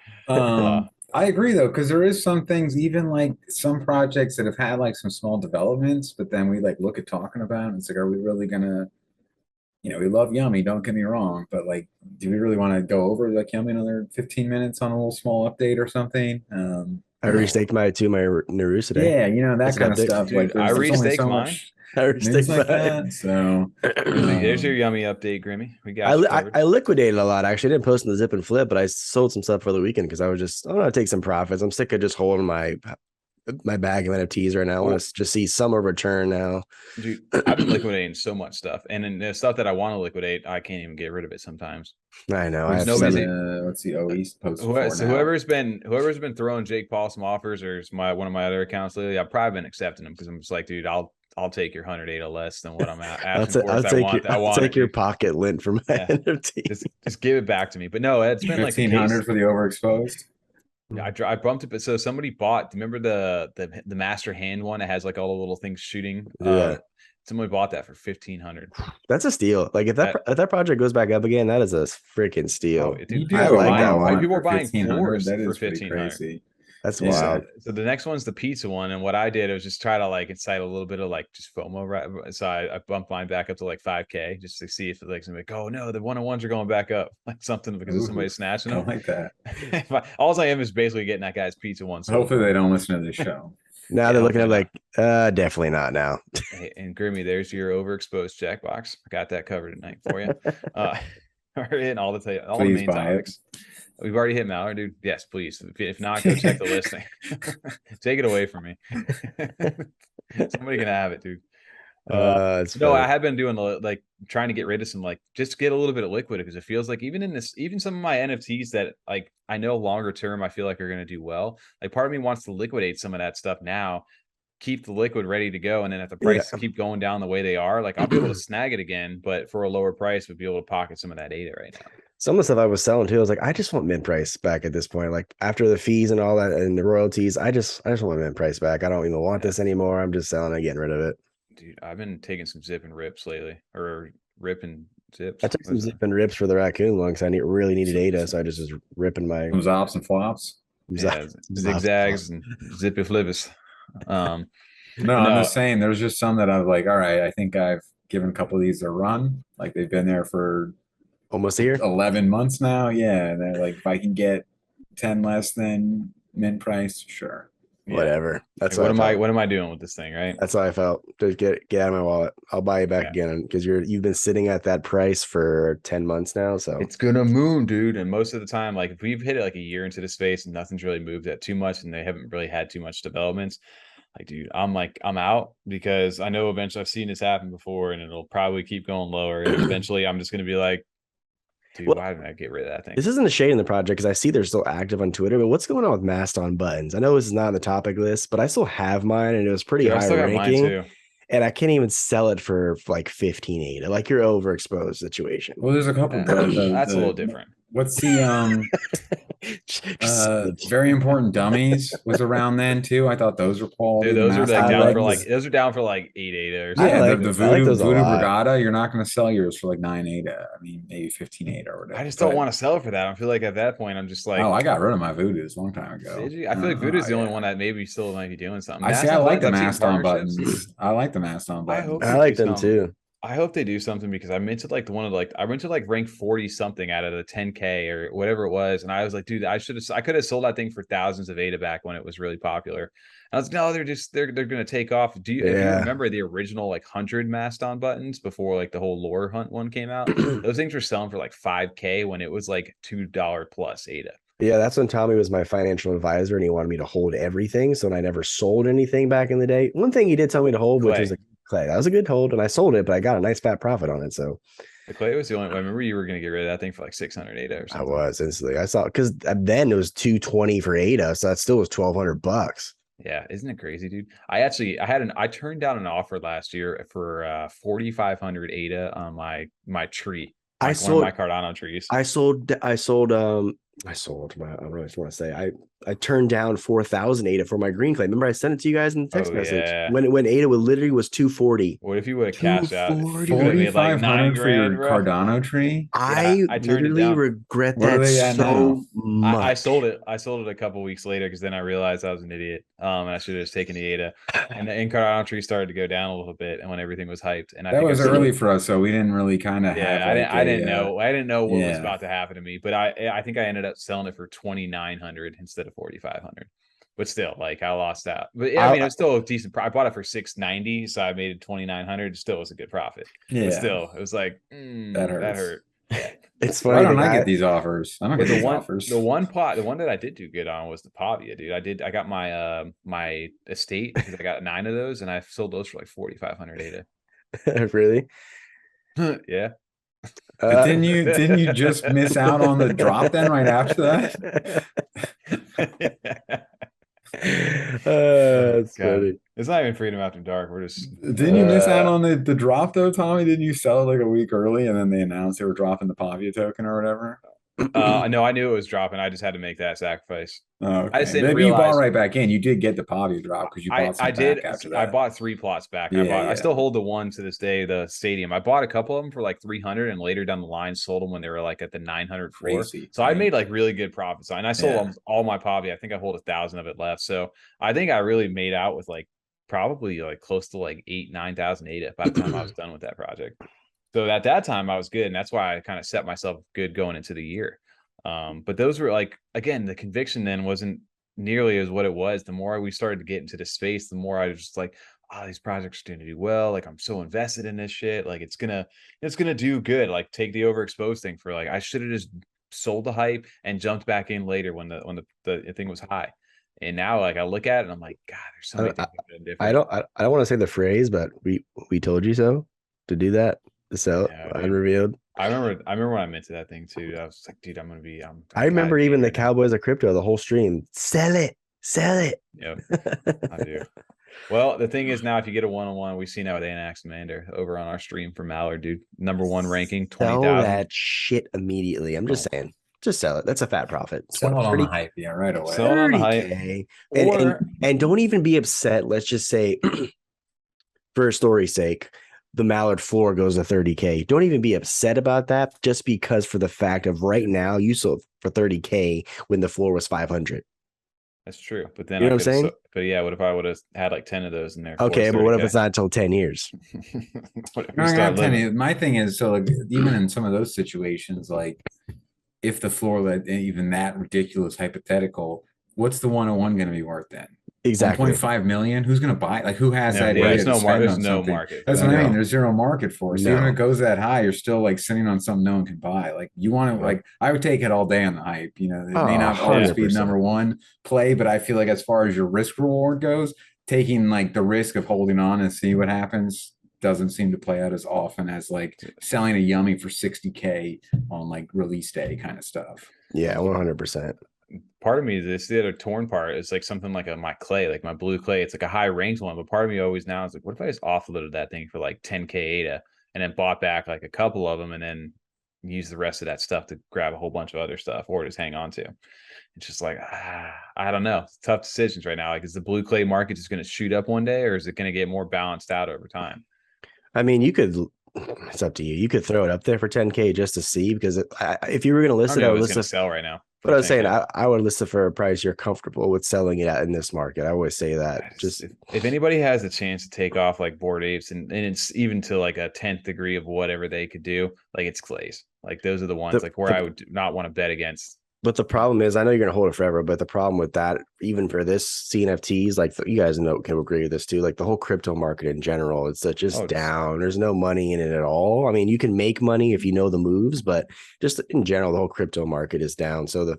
I agree though, because there is some things, even like some projects that have had like some small developments, but then we like look at talking about it, and it's like, are we really gonna, we love Yummy, don't get me wrong, but like, do we really want to go over like Yummy another 15 minutes on a little small update or something? I restaked my Naruto today. Yeah, that kind of stuff. Dude, like I restaked mine. So there's your Yummy update, Grimmy. We got I liquidated a lot. Actually, I didn't post in the zip and flip, but I sold some stuff for the weekend because I want to take some profits. I'm sick of just holding my bag of NFTs right now. I want to just see some return now. Dude, I've been liquidating so much stuff, and then the stuff that I want to liquidate, I can't even get rid of it sometimes. I know. Let's see. East post. So whoever's been throwing Jakepaul some offers, or one of my other accounts lately, I've probably been accepting them because I'm just like, dude, I'll take your 100 ADA less than what I'm asking for. I'll take your pocket lint for my NFT. Just give it back to me. But no, it's been like 1,500 for the overexposed. I bumped it, but so somebody bought. Remember the master hand one? It has like all the little things shooting. Somebody bought that for 1,500. That's a steal. Like if that project goes back up again, that is a freaking steal. I like that one. People are buying fours for 1,500. That's wild. So the next one's the pizza one, and what I did was just try to like incite a little bit of like just FOMO. Right? So I bumped mine back up to like 5K just to see if it like somebody oh no, the 1-on-1s are going back up like something because of somebody snatching them. I like that. All I am is basically getting that guy's pizza one. Hopefully they don't listen to this show. Now they're looking at like definitely not now. Hey, and Grimmy, there's your overexposed checkbox. I got that covered tonight for you. We're hitting all the Please main buy topics. We've already hit Mallard, dude. Yes, please. If not, go check the listing. Take it away from me. Somebody can have it, dude. No, funny. I have been doing like trying to get rid of some, like, just get a little bit of liquid, because it feels like even some of my NFTs that, like, I know longer term I feel like are going to do well. Like, part of me wants to liquidate some of that stuff now, keep the liquid ready to go, and then if the prices keep going down the way they are, like, I'll be able to snag it again, but for a lower price, would be able to pocket some of that ADA right now. Some of the stuff I was selling too, I was like, I just want mint price back at this point. Like, after the fees and all that and the royalties, I just want mint price back. I don't even want this anymore. I'm just selling it, getting rid of it. Dude, I've been taking some zip and rips lately, or rip and zips. I took some zip and rips for the raccoon one because I really needed ADA, so I just was ripping my some zops and flops. Yeah, zigzags and zippy flippers. No, I'm just saying there's just some that I'm like, all right, I think I've given a couple of these a run. Like, they've been there for almost a year, 11 months now. Yeah, and they're like, if I can get 10 less than mint price, sure. Whatever. That's like, what am I doing with this thing, right? That's how I felt. Just get out of my wallet. I'll buy you back again, because you've been sitting at that price for 10 months now. So it's gonna move, dude. And most of the time, like, if we've hit it like a year into the space and nothing's really moved that too much, and they haven't really had too much developments, like, dude, I'm out, because I know eventually I've seen this happen before, and it'll probably keep going lower, and eventually I'm just gonna be like, dude, why didn't I get rid of that thing? This isn't a shade in the project, because I see they're still active on Twitter, but what's going on with mast-on buttons? I know this is not on the topic list, but I still have mine, and it was pretty high ranking, and I can't even sell it for like 15 ADA. Like, you're overexposed situation. Well, there's a couple. That's a little different. What's the very important dummies was around then too. I thought those were quality. Dude, those are down for like 8 ADA or something. Yeah, the Vudu Brigada, you're not going to sell yours for like 9 ADA. I mean, maybe 15 ADA or whatever. I just don't want to sell it for that. I feel like at that point I'm just like, oh, I got rid of my Vudus a long time ago. Did you? I feel like Vudu's the only one that maybe still might be doing something. I like the mast-on buttons. I like the mast-on buttons. I like them too. I hope they do something, because I meant to like I went to like rank 40 something out of the 10K or whatever it was, and I was like, dude, I could have sold that thing for thousands of ADA back when it was really popular. And I was like, no, they're gonna take off. If you remember the original like 100 mast-on buttons before like the whole lore hunt one came out, those things were selling for like 5K when it was like $2 plus ADA. Yeah, that's when Tommy was my financial advisor, and he wanted me to hold everything. So I never sold anything back in the day. One thing he did tell me to hold, which was a clay. That was a good hold, and I sold it, but I got a nice fat profit on it. So the clay was the only. I remember you were going to get rid of that thing for like 600 ADA or something. I was instantly. I saw, because then it was 220 for ADA, so that still was $1,200. Yeah, isn't it crazy, dude? I turned down an offer last year for 4,500 ADA on my tree. One of my Cardano trees. I really just want to say I turned down 4,000 ADA for my green clay. Remember I sent it to you guys in the text message when ADA literally was 240. What if you would have cashed out 4,500 for your Cardano tree? I literally regret that so much. I sold it a couple weeks later, because then I realized I was an idiot. And I should have just taken the ADA. And the Cardano tree started to go down a little bit, and when everything was hyped, and that was early for us, so we didn't really kind of have. I didn't know what was about to happen to me, but I think I ended up selling it for 2,900 instead of 4,500. But still, like, I lost out. But yeah, I mean, it was still a decent. I bought it for 690, so I made it 2,900. Still was a good profit. Yeah. But still, it was like that hurt. Yeah. It's funny. Why don't I get these offers? I don't get these offers. The one that I did do good on was the Pavia, dude. I got my my estate, because I got 9 of those, and I sold those for like 4,500 ADA. Really? Yeah. But didn't you just miss out on the drop then right after that? That's funny. It's not even Freedom After Dark. We're just didn't you miss out on the drop though, Tommy? Didn't you sell it like a week early, and then they announced they were dropping the Pavia token or whatever? No, I knew it was dropping. I just had to make that sacrifice. Okay. I just didn't realize. You bought right back in. You did get the Pavia drop because you bought some back after that. I bought 3 plots back. I still hold the one to this day, the stadium. I bought a couple of them for like 300, and later down the line sold them when they were like at the 900 floor. So I made like really good profits. And I sold almost all my Pavia. I think I hold 1,000 of it left. So I think I really made out with like probably like close to like 8,000-9,000 ADA by the time I was done with that project. So at that time I was good, and that's why I kind of set myself good going into the year. But those were like, again, the conviction then wasn't nearly as what it was. The more we started to get into the space, the more I was just like, oh, these projects are going to do well. Like I'm so invested in this shit. Like it's gonna do good. Like take the overexposed thing for like I should have just sold the hype and jumped back in later when the thing was high. And now like I look at it and I'm like, God, there's so many things that are different. I don't want to say the phrase, but we told you so to do that, to sell Yeah, unrevealed. I remember when I meant to that thing too. I was like, dude, I'm gonna be. I remember even the Cowboys of Crypto, the whole stream. Sell it. Yep, I do. Well, the thing is now, if you get a one-on-one, we've seen that with Anax Commander over on our stream for Mallard, dude. #1 ranking, 20,000. Sell that shit immediately. I'm just saying, just sell it. That's a fat profit. Sell it on the hype, yeah, right away. Sell it on the hype, and don't even be upset. Let's just say, for story's sake, the Mallard floor goes to 30K. Don't even be upset about that, just because for the fact of right now you sold for 30K when the floor was 500. That's true, but then you know what I'm saying? But yeah, what if I would have had like 10 of those in there? Okay, but what if it's not until 10 years? My thing is, so like even in some of those situations, like if the floor even that ridiculous hypothetical, what's the 101 going to be worth then? Exactly. 1.5 million. Who's going to buy? Like who has that? There's no market. That's what I mean. There's zero market for it. So even if it goes that high, you're still like sitting on something no one can buy. Like you want to like I would take it all day on the hype. You know, it may not always be #1 play, but I feel like as far as your risk reward goes, taking like the risk of holding on and see what happens doesn't seem to play out as often as like selling a yummy for 60K on like release day kind of stuff. Yeah, 100%. Part of me, the other torn part is like something like my clay, like my blue clay. It's like a high ranked one, but part of me always now is like, what if I just offloaded that thing for like 10K ADA and then bought back like a couple of them and then use the rest of that stuff to grab a whole bunch of other stuff or just hang on to. It's just like, I don't know. It's tough decisions right now. Like, is the blue clay market just going to shoot up one day or is it going to get more balanced out over time? I mean, it's up to you. You could throw it up there for 10K just to see, because if you were going to list it, I would list it sell right now. But I was saying, I would list it for a price you're comfortable with selling it at in this market. I always say that. Just if anybody has a chance to take off like Bored Apes and it's even to like a 10th degree of whatever they could do, like it's clays. Like those are the ones where I would not want to bet against. But the problem is, I know you're going to hold it forever, but the problem with that, even for this CNFTs, like you guys can agree with this too, like the whole crypto market in general, it's just down. There's no money in it at all. I mean, you can make money if you know the moves, but just in general, the whole crypto market is down. So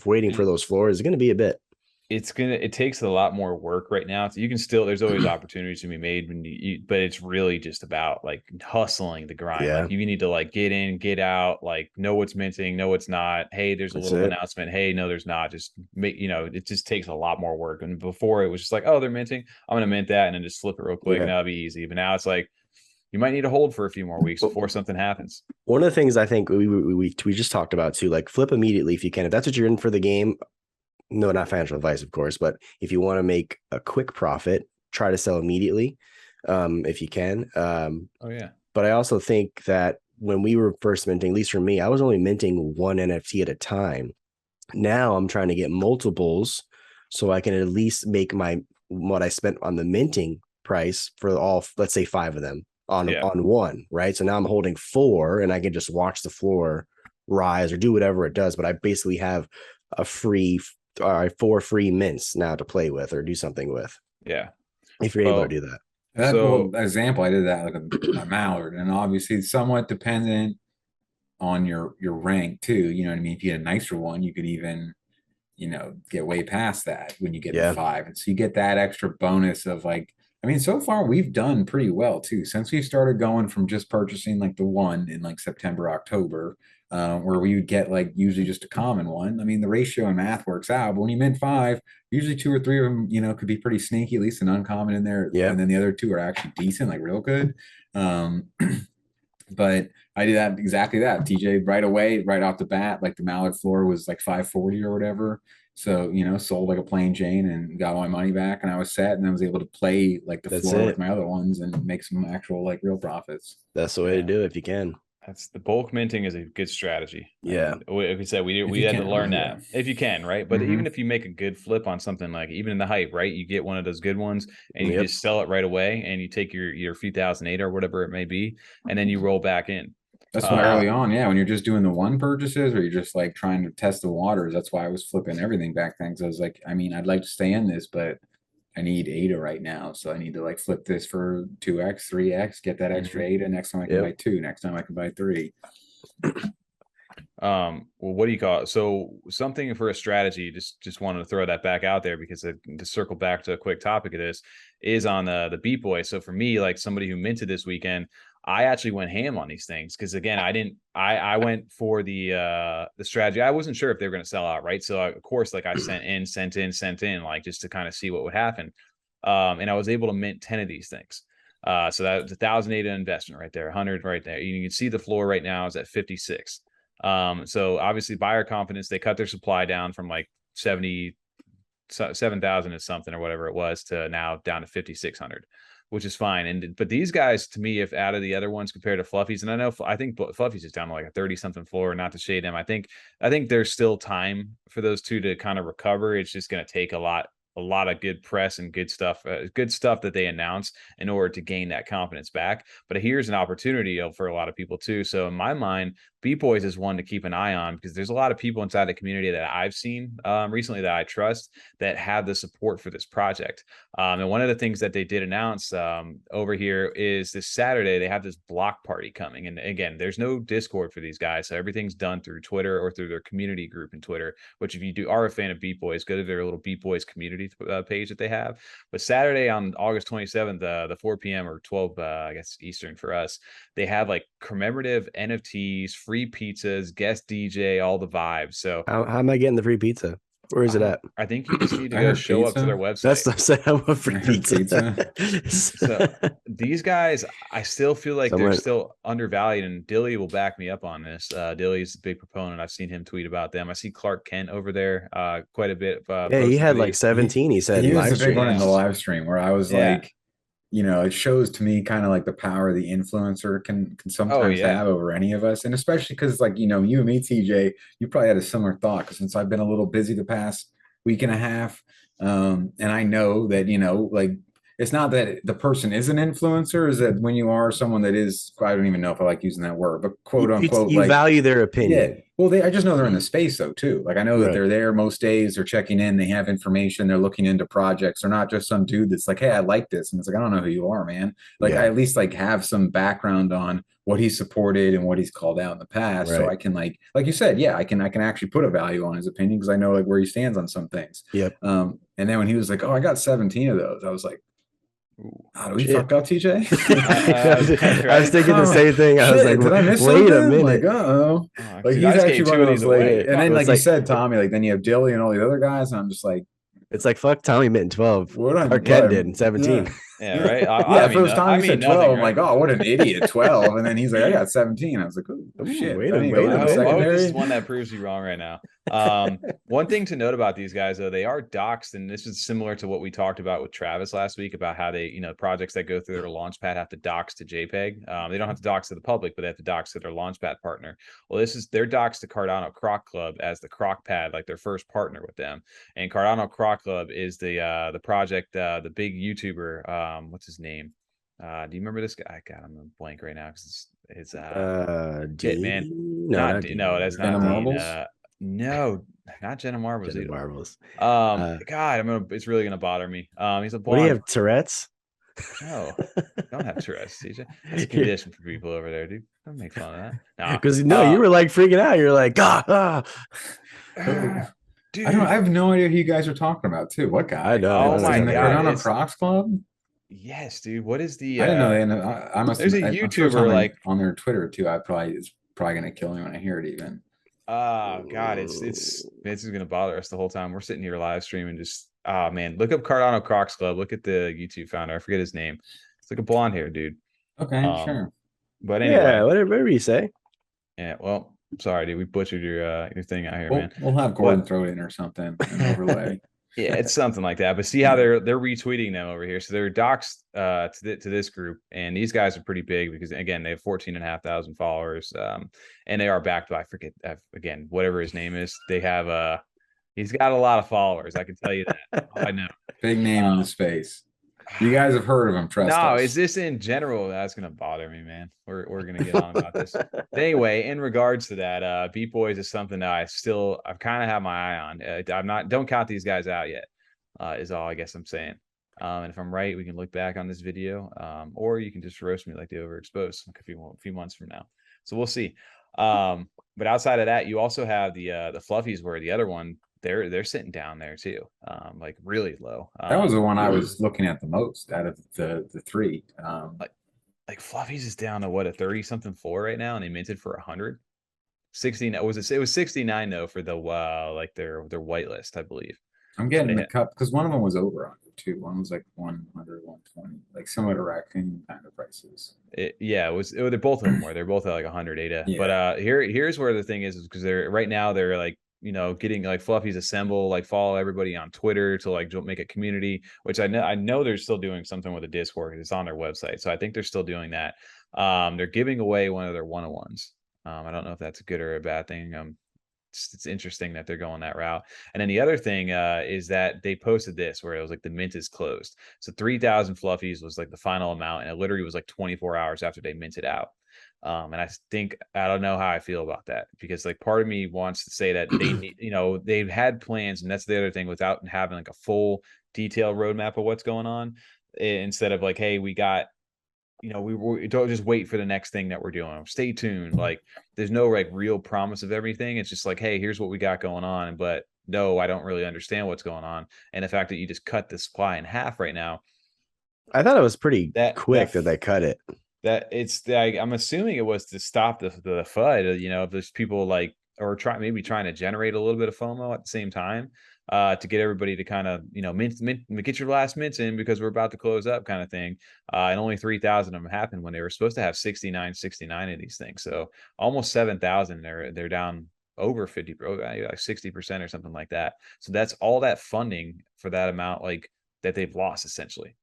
waiting for those floors is going to be a bit. It takes a lot more work right now. So you can still, there's always opportunities to be made but it's really just about like hustling the grind. Yeah. Like you need to like get in, get out, like know what's minting, know what's not. Hey, there's a little announcement. Hey, no, there's not. Just make, it just takes a lot more work. And before it was just like, oh, they're minting, I'm going to mint that and then just flip it real quick and that'll be easy. But now it's like, you might need to hold for a few more weeks before something happens. One of the things I think we just talked about too, like flip immediately if you can. If that's what you're in for the game, no, not financial advice, of course, but if you want to make a quick profit, try to sell immediately if you can. But I also think that when we were first minting, at least for me, I was only minting one NFT at a time. Now I'm trying to get multiples so I can at least make what I spent on the minting price for all, let's say 5 of them on one, right? So now I'm holding 4 and I can just watch the floor rise or do whatever it does. But I basically have a 4 free mints now to play with or do something with. Yeah. If you're able to do that. So, example, I did that like a Mallard, and obviously somewhat dependent on your rank too. You know what I mean? If you get a nicer one, you could even, get way past that when you get to 5. And so you get that extra bonus of like, I mean, so far we've done pretty well too. Since we started going from just purchasing like the one in like September, October, where we would get like usually just a common one. I mean, the ratio and math works out, but when you mint 5, usually 2 or 3 of them, could be pretty sneaky, at least an uncommon in there. Yeah. And then the other 2 are actually decent, like real good. But I did exactly that. TJ right away, right off the bat, like the Mallard floor was like 540 or whatever. So, sold like a plain Jane and got all my money back and I was set and I was able to play like the floor with my other ones and make some actual like real profits. That's the way to do it if you can. That's the bulk minting is a good strategy. Yeah. Like we said, we had to learn that if you can, right? But even if you make a good flip on something like even in the hype, right? You get one of those good ones and you just sell it right away and you take your few thousand ADA or whatever it may be, and then you roll back in. That's why early on, when you're just doing the one purchases or you're just like trying to test the waters, that's why I was flipping everything back then. Because I was like, I mean, I'd like to stay in this, but I need ADA right now, so I need to like flip this for 2x, 3x, get that extra ADA. Next time I can buy 2. Next time I can buy 3. Well, what do you call it? So something for a strategy, just wanted to throw that back out there because to circle back to a quick topic of this is on the BeatBoyz. So for me, like somebody who minted this weekend, I actually went ham on these things because again, I went for the strategy. I wasn't sure if they were going to sell out, right? So of course, like I sent in, like just to kind of see what would happen. And I was able to mint 10 of these things. So that was 1,000 ADA investment right there, 100 right there. You can see the floor right now is at 56. So obviously buyer confidence, they cut their supply down from like 7,000 and something or whatever it was to now down to 5,600, which is fine. But these guys, to me, if out of the other ones compared to Fluffy's, and I think Fluffy's is down to like a 30 something floor, not to shade them. I think there's still time for those two to kind of recover. It's just going to take a lot of good press and good stuff that they announce in order to gain that confidence back. But here's an opportunity for a lot of people too. So in my mind, BeatBoyz is one to keep an eye on because there's a lot of people inside the community that I've seen recently that I trust that have the support for this project. And one of the things that they did announce over here is this Saturday, they have this block party coming. And again, there's no Discord for these guys. So everything's done through Twitter or through their community group in Twitter, which if you are a fan of BeatBoyz, go to their little BeatBoyz community page that they have. But Saturday on August 27th, the 4 p.m. or 12, I guess Eastern for us, they have like commemorative NFTs, free pizzas, guest DJ, all the vibes. So how am I getting the free pizza? Where is it at? I think you just need to go show up to their website. That's the same. I want free pizza. So these guys, I still feel like they're still undervalued, and Dilly will back me up on this. Dilly's a big proponent. I've seen him tweet about them. I see Clark Kent over there quite a bit. Yeah, he had like 17. He said he was the big one in the live stream where I was like, you know, it shows to me kind of like the power the influencer can sometimes have over any of us. And especially because like, you know, you and me, TJ, you probably had a similar thought because since I've been a little busy the past week and a half, and I know that, you know, like it's not that the person is an influencer, is that when you are someone that is, I don't even know if I like using that word, but quote unquote, you like, value their opinion. Yeah. Well, I just know they're in the space though too. Like I know that they're there most days, they're checking in, they have information, they're looking into projects. They're not just some dude that's like, hey, I like this. And it's like, I don't know who you are, man. Like I at least like have some background on what he's supported and what he's called out in the past. So I can like you said, I can actually put a value on his opinion because I know like where he stands on some things. Yep. And then when he was like, oh, I got 17 of those, I was like, how do we fuck up, TJ? I was thinking the same thing. I was like, did I miss wait something? a minute. Like, like he's actually one of those like, and then like you said, Tommy, like then you have Dilly and all the other guys, and I'm just like, it's like fuck Tommy mitten 12. Or Ken did in 17. Yeah, right. If it was Tommy said 12, I'm like, oh, what an idiot, 12. And then he's like, I got 17. I was like, oh shit. Wait a minute. This is one that proves you wrong right now. One thing to note about these guys, though, they are doxed, and this is similar to what we talked about with Travis last week about how they, you know, projects that go through their launchpad have to dox to JPEG. They don't have to dox to the public, but they have to dox to their launchpad partner. Well, they're doxed to Cardano Croc Club as the Croc Pad, like their first partner with them. And Cardano Croc Club is the project, the big YouTuber, what's his name? Do you remember this guy? God, I'm on blank right now because it's Hitman. No, that's not Dean. No, not Jenna Marbles. Jenna Marbles. God, it's really gonna bother me. He's a blonde. What do you have, Tourette's? No, don't have Tourette's, TJ. That's a condition for people over there, dude. Don't make fun of that. Because you were like freaking out. You're like, dude. I have no idea who you guys are talking about, too. What guy? I know. Oh my God! On a Crocs Club. Yes, dude. What is the? I didn't know. There's a YouTuber like on their Twitter too. It's probably gonna kill me when I hear it even. Oh God, this is gonna bother us the whole time. We're sitting here live streaming, just man, look up Cardano Crocs Club. Look at the YouTube founder. I forget his name. It's like a blonde hair dude. Okay, sure. But anyway, yeah, whatever you say. Yeah, well, sorry, dude. We butchered your thing out here, man. We'll have Gordon throw it in or something, an overlay. Yeah, it's something like that. But see how they're retweeting them over here. So they're doxed to this group, and these guys are pretty big because again they have 14,500 followers, and they are backed by again whatever his name is. They have he's got a lot of followers. I can tell you that. I know, big name in the space. You guys have heard of him, trust us. Is this in general? That's gonna bother me, man. We're gonna get on about this. But anyway, in regards to that, BeatBoyz is something that I've kind of have my eye on. Don't count these guys out yet. Is all I guess I'm saying. And if I'm right, we can look back on this video, or you can just roast me like the overexposed a few months from now. So we'll see. But outside of that, you also have the fluffies, where the other one, they're sitting down there too, like really low. That was the one I was looking at the most out of the three. Like fluffies is down to what, a 30 something floor right now, and they minted for 100. 69 it was 69 though for the like their whitelist, I believe. I'm getting the cup because one of them was over 100 too. One was like 100, 120, like similar to Raccoon kind of prices. They're both of them were. They're both at like 100 ADA. Yeah. But here's where the thing is because they're right now they're like, you know, getting like fluffies assemble, like follow everybody on Twitter to like make a community, which I know they're still doing something with the Discord. It's on their website, so I think they're still doing that. They're giving away one of their one-on-ones. I don't know if that's a good or a bad thing. It's interesting that they're going that route. And then the other thing is that they posted this where it was like the mint is closed. So 3,000 fluffies was like the final amount, and it literally was like 24 hours after they minted out. And I don't know how I feel about that, because like part of me wants to say that they need, you know, they've had plans, and that's the other thing, without having like a full detailed roadmap of what's going on, instead of like, hey, we got, you know, we don't just wait for the next thing that we're doing. Stay tuned. Like there's no like real promise of everything. It's just like, hey, here's what we got going on. But no, I don't really understand what's going on. And the fact that you just cut the supply in half right now. I thought it was pretty quick that they cut it. I'm assuming it was to stop the FUD, you know, if there's people like, or maybe trying to generate a little bit of FOMO at the same time, to get everybody to kind of, you know, get your last mints in because we're about to close up kind of thing. And only 3,000 of them happened when they were supposed to have 69 of these things. So almost 7,000, they're down over 50, like 60% or something like that. So that's all that funding for that amount, like that they've lost essentially.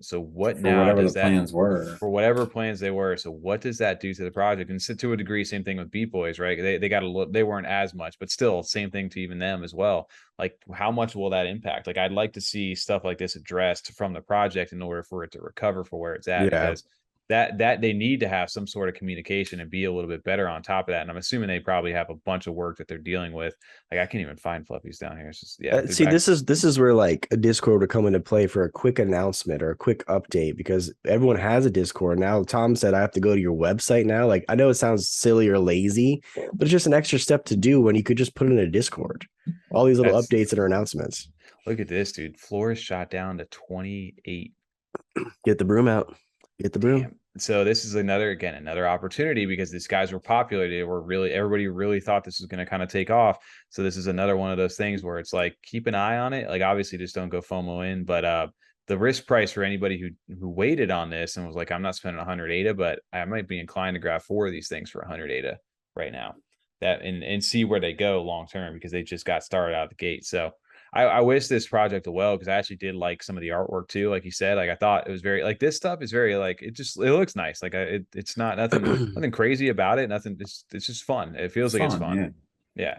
So what for now whatever does the plans were, for whatever plans they were. So what does that do to the project? And so to a degree, same thing with BeatBoyz, right? They got a little, they weren't as much, but still same thing to even them as well. Like how much will that impact? Like I'd like to see stuff like this addressed from the project in order for it to recover for where it's at, because that they need to have some sort of communication and be a little bit better on top of that. And I'm assuming they probably have a bunch of work that they're dealing with. Like I can't even find fluffies down here. It's just, see, this is where like a Discord would come into play for a quick announcement or a quick update, because everyone has a Discord now. Tom said I have to go to your website now. Like I know it sounds silly or lazy, but it's just an extra step to do when you could just put it in a Discord. All these little updates and announcements. Look at this, dude. Floor is shot down to 28. Get the broom out. Get the broom. Damn. So this is another opportunity, because these guys were popular. Everybody really thought this was going to kind of take off. So this is another one of those things where it's like, keep an eye on it. Like obviously just don't go FOMO in, but the risk price for anybody who waited on this and was like, I'm not spending 100 ADA, but I might be inclined to grab 4 of these things for 100 ADA right now, that and see where they go long term, because they just got started out of the gate. So I wish this project well, because I actually did like some of the artwork too. Like you said, like I thought it was very, like this stuff is very like, it looks nice. Like it's not nothing crazy about it. Nothing. It's just fun. It feels like it's fun. Yeah.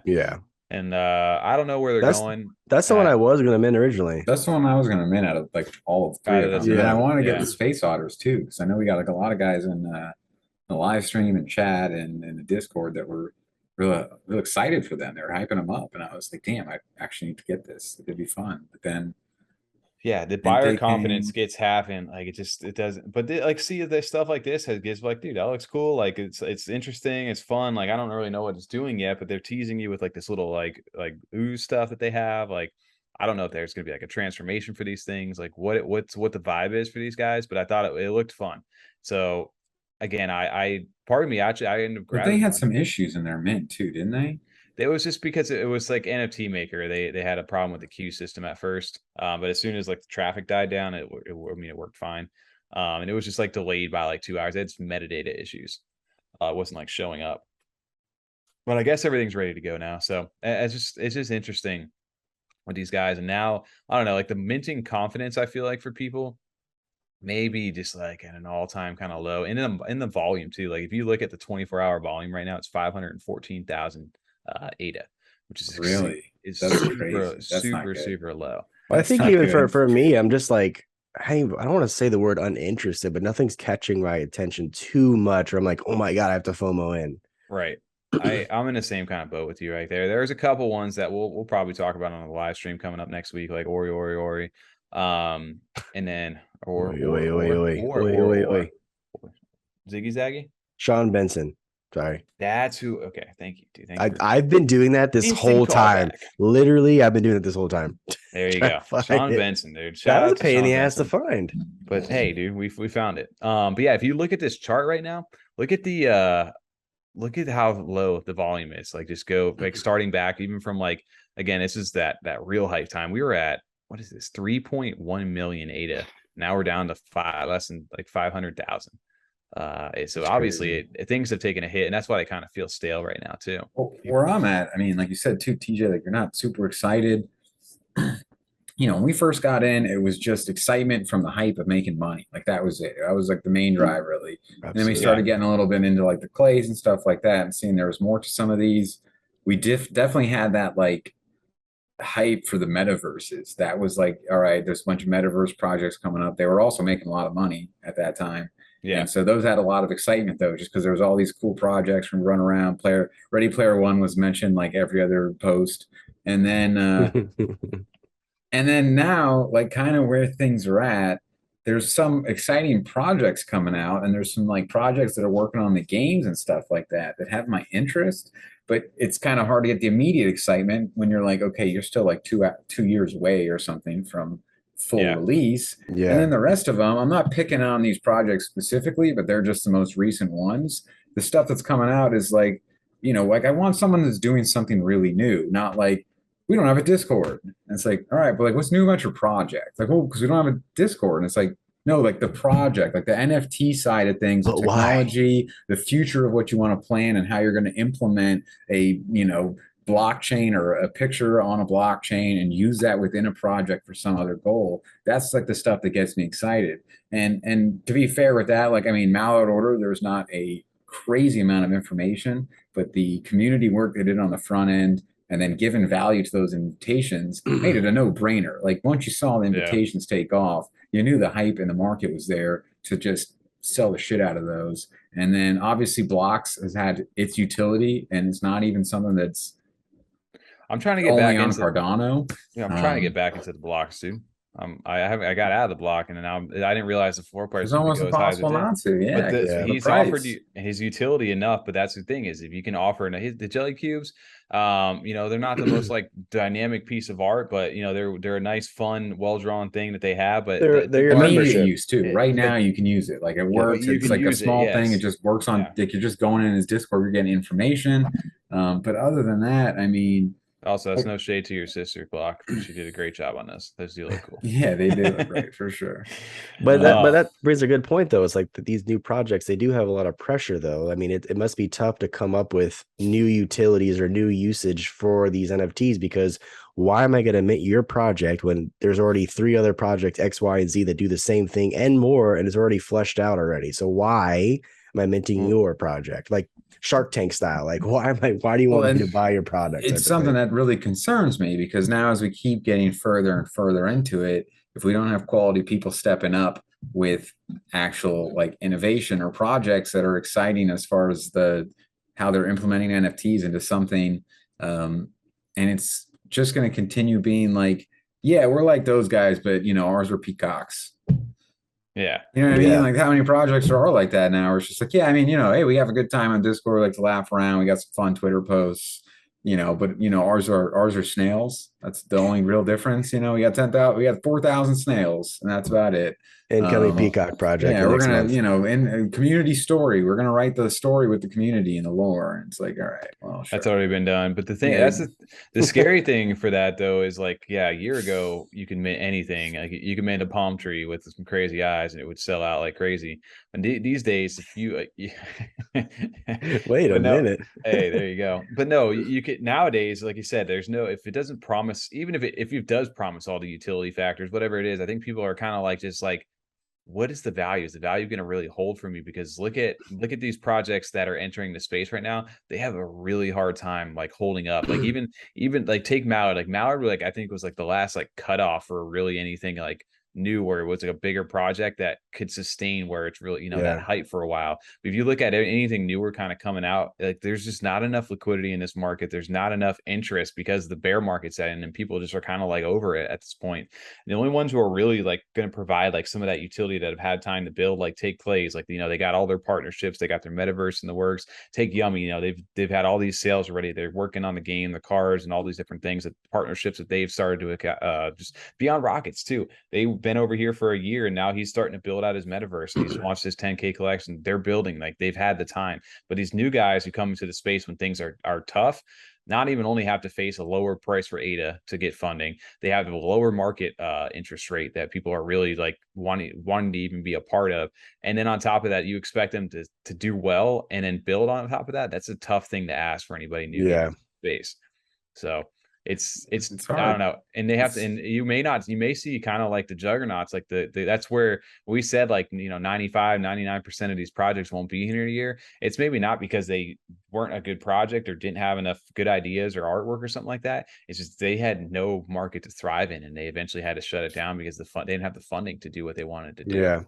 And I don't know where they're going. That's the one I was going to mint originally. That's the one I was going to mint out of like all of 3 of them. And I want to get the space otters too, because I know we got like a lot of guys in the live stream and chat and in the Discord that were real excited for them. They were hyping them up, and I was like, damn, I actually need to get this. It'd be fun. But then the buyer confidence gets half, and like it doesn't. But like, see, this stuff like this gives like, dude, that looks cool. Like it's interesting, it's fun. Like I don't really know what it's doing yet, but they're teasing you with like this little like ooze stuff that they have. Like I don't know if there's gonna be like a transformation for these things, like what the vibe is for these guys. But I thought it looked fun. So again, part of me actually, I ended up grabbing. But they had some issues in their mint too, didn't they? It was just because it was like NFT Maker. They had a problem with the queue system at first, but as soon as like the traffic died down, it worked fine. And it was just like delayed by like 2 hours. It had some metadata issues. It wasn't like showing up. But I guess everything's ready to go now. So it's just interesting with these guys. And now I don't know, like the minting confidence, I feel like for people, maybe just like at an all-time kind of low, and in the volume too. Like if you look at the 24-hour volume right now, it's 514,000 ADA, which is really super low. Well, I think even for me, I'm just like, hey, I don't want to say the word uninterested, but nothing's catching my attention too much, or I'm like, oh my god, I have to FOMO in. Right. I'm in the same kind of boat with you right there. There's a couple ones that we'll probably talk about on the live stream coming up next week, like Ori. And then or Ziggy Zaggy. Sean Benson. Sorry. That's who. Okay. Thank you. Dude. Thank you. I've been doing that this whole time. Literally, I've been doing it this whole time. There you go. Sean Benson, dude. That was a pain in the ass to find. But hey, dude, we found it. But yeah, if you look at this chart right now, look at how low the volume is. Like just go like starting back even from like, again, this is that real hype time. We were at, what is this, 3.1 million ADA. Now we're down to less than like 500,000. So obviously things have taken a hit, and that's why they kind of feel stale right now too. Well, where I'm at, I mean, like you said too, TJ, like you're not super excited. When we first got in, it was just excitement from the hype of making money. Like that was it. That was like the main drive, really. And then we started getting a little bit into like the clays and stuff like that, and seeing there was more to some of these. We definitely had that like hype for the metaverses. That was like, all right, there's a bunch of metaverse projects coming up. They were also making a lot of money at that time. Yeah. And so those had a lot of excitement though, just because there was all these cool projects from Run Around. Ready Player One was mentioned like every other post. And then and then now, like kind of where things are at, there's some exciting projects coming out, and there's some like projects that are working on the games and stuff like that have my interest. But it's kind of hard to get the immediate excitement when you're like, okay, you're still like 2 years away or something from full release. Yeah. And then the rest of them, I'm not picking on these projects specifically, but they're just the most recent ones. The stuff that's coming out is like, like I want someone that's doing something really new, not like, we don't have a Discord. And it's like, all right, but like, what's new about your project? Like, well, because we don't have a Discord. And it's like, no, like the project, like the NFT side of things, the technology, the future of what you want to plan and how you're going to implement a, blockchain or a picture on a blockchain and use that within a project for some other goal. That's like the stuff that gets me excited. And to be fair with that, like, I mean, Mallard Order, there's not a crazy amount of information, but the community work they did on the front end and then giving value to those invitations made it a no-brainer. Like once you saw the invitations take off, you knew the hype in the market was there to just sell the shit out of those. And then obviously Blocks has had its utility, and it's not even something that's I'm trying to get back into Cardano. Yeah, I'm trying to get back into the Blocks, dude. I got out of the block, and now I didn't realize the floor price. It's almost impossible not to. Yeah, but he's offered you his utility enough. But that's the thing is, if you can offer the jelly cubes, they're not the most like dynamic piece of art, but they're a nice, fun, well drawn thing that they have. But they're immediate use too. Right now, you can use it. Like it works. It's like a small thing. It just works on. Like you're just going in his Discord. You're getting information. But other than that, I mean. Also, that's no shade to your sister, Block. She did a great job on this. Those do look cool. Yeah, they do look great for sure. But that brings a good point, though. It's like these new projects, they do have a lot of pressure, though. I mean, it must be tough to come up with new utilities or new usage for these NFTs, because why am I going to mint your project when there's already 3 other projects, X, Y, and Z, that do the same thing and more, and it's already fleshed out already? So why am I minting your project? Like Shark Tank style. Like, why do you want me to buy your product? It's something that really concerns me, because now as we keep getting further and further into it, if we don't have quality people stepping up with actual like innovation or projects that are exciting as far as how they're implementing NFTs into something, and it's just going to continue being like, yeah, we're like those guys, but ours were peacocks. Yeah. You know what I mean? Like how many projects are like that now? Where it's just like, yeah, I mean, hey, we have a good time on Discord, we like to laugh around. We got some fun Twitter posts, but ours are snails. That's the only real difference. We got 10,000, we got 4,000 snails, and that's about it. Incoming Peacock project. Yeah, we're gonna, in a community story, we're gonna write the story with the community and the lore. And it's like, all right, well, sure. That's already been done. But the thing, that's the scary thing for that though, is like, a year ago you can mint anything. Like you can mint a palm tree with some crazy eyes, and it would sell out like crazy. And these days, if you wait a minute, hey, there you go. But no, you could nowadays, like you said, there's no, if it doesn't promise, even if it does promise all the utility factors, whatever it is, I think people are kind of like just like, what is the value? Is the value going to really hold for me? Because look at these projects that are entering the space right now. They have a really hard time like holding up. Like even like take Mallard. Like Mallard, like I think was like the last like cutoff for really anything like new, where it was like a bigger project that could sustain where it's really, you know, Yeah. that hype for a while. But if you look at anything newer kind of coming out, like there's just not enough liquidity in this market. There's not enough interest because the bear market's in, and people just are kind of like over it at this point. And the only ones who are really like going to provide like some of that utility that have had time to build, like Take Plays, like, you know, they got all their partnerships, they got their metaverse in the works. Take Yummy, you know, they've had all these sales already. They're working on the game, the cars, and all these different things, that partnerships that they've started to just Beyond Rockets too. They've been over here for a year, and now he's starting to build out his metaverse, and he's launched his 10K collection. They're building, like they've had the time. But these new guys who come into the space when things are tough, not even only have to face a lower price for ADA to get funding, they have a lower market interest rate that people are really like wanting to even be a part of. And then on top of that, you expect them to do well and then build on top of that. That's a tough thing to ask for anybody new in the space. So it's I don't know. And they have to, and you may see kind of like the juggernauts, like that's where we said, like, you know, 99% of these projects won't be here in a year. It's maybe not because they weren't a good project or didn't have enough good ideas or artwork or something like that. It's just they had no market to thrive in, and they eventually had to shut it down because they didn't have the funding to do what they wanted to do. Yeah.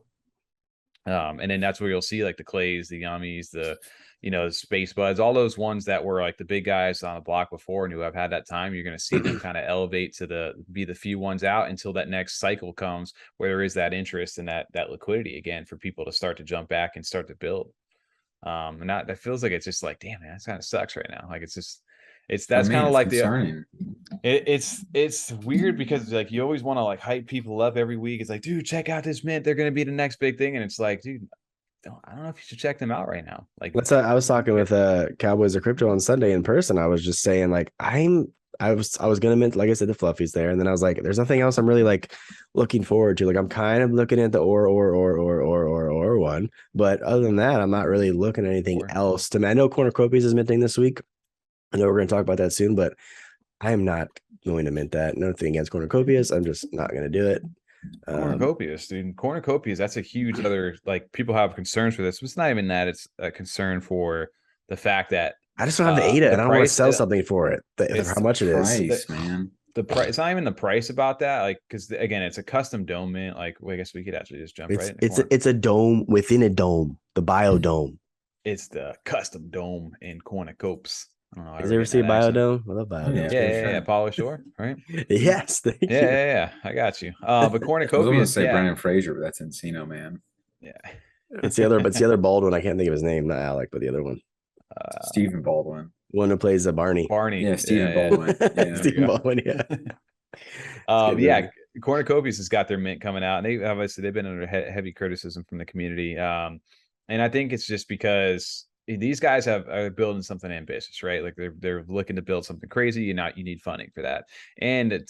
And then that's where you'll see like the Clays, the Yummies, the, you know, the Space Buds, all those ones that were like the big guys on the block before and who have had that time. You're going to see them kind of elevate to be the few ones out until that next cycle comes, where there is that interest and that liquidity again for people to start to jump back and start to build. And that feels like it's just like, damn, man, that kind of sucks right now. Like that's kind of like concerning. It's weird because like you always want to like hype people up every week. It's like, dude, check out this mint. They're going to be the next big thing. And it's like, dude, I don't know if you should check them out right now. Like I was talking with Cowboys of Crypto on Sunday in person. I was just saying, like, I was gonna mint, like I said, the fluffies there, and then I was like, there's nothing else I'm really like looking forward to. Like, I'm kind of looking at the or one, but other than that, I'm not really looking at anything else. I know Cornucopias is minting this week. I know we're going to talk about that soon, but I am not going to mint that. Nothing against Cornucopias. I'm just not going to do it. Cornucopias, dude. Cornucopias, that's a huge other, like, people have concerns for this. It's not even that. It's a concern for the fact that I just don't have the ADA, and I don't want to sell something for it. How much it is, man. The price, it's not even the price about that, like, because again, it's a custom dome mint. Like, well, I guess we could actually just jump right. It's a dome within a dome, the biodome. It's the custom dome in Cornucopias. I don't know. Has you ever seen Biodome? I love Biodome. Yeah, Paulo Shore, right? Yes, thank you. Yeah, I got you. But Cornucopias, I was going to say Brendan Fraser, but that's Encino, man. Yeah, it's the other bald one. I can't think of his name, not Alec, but the other one. Stephen Baldwin. One who plays Barney. Yeah, Stephen Baldwin. Yeah. Stephen Baldwin, yeah. Yeah, Cornucopias has got their mint coming out, and they've been under heavy criticism from the community. And I think it's just because these guys are building something ambitious, right? Like they're looking to build something crazy. You need funding for that. And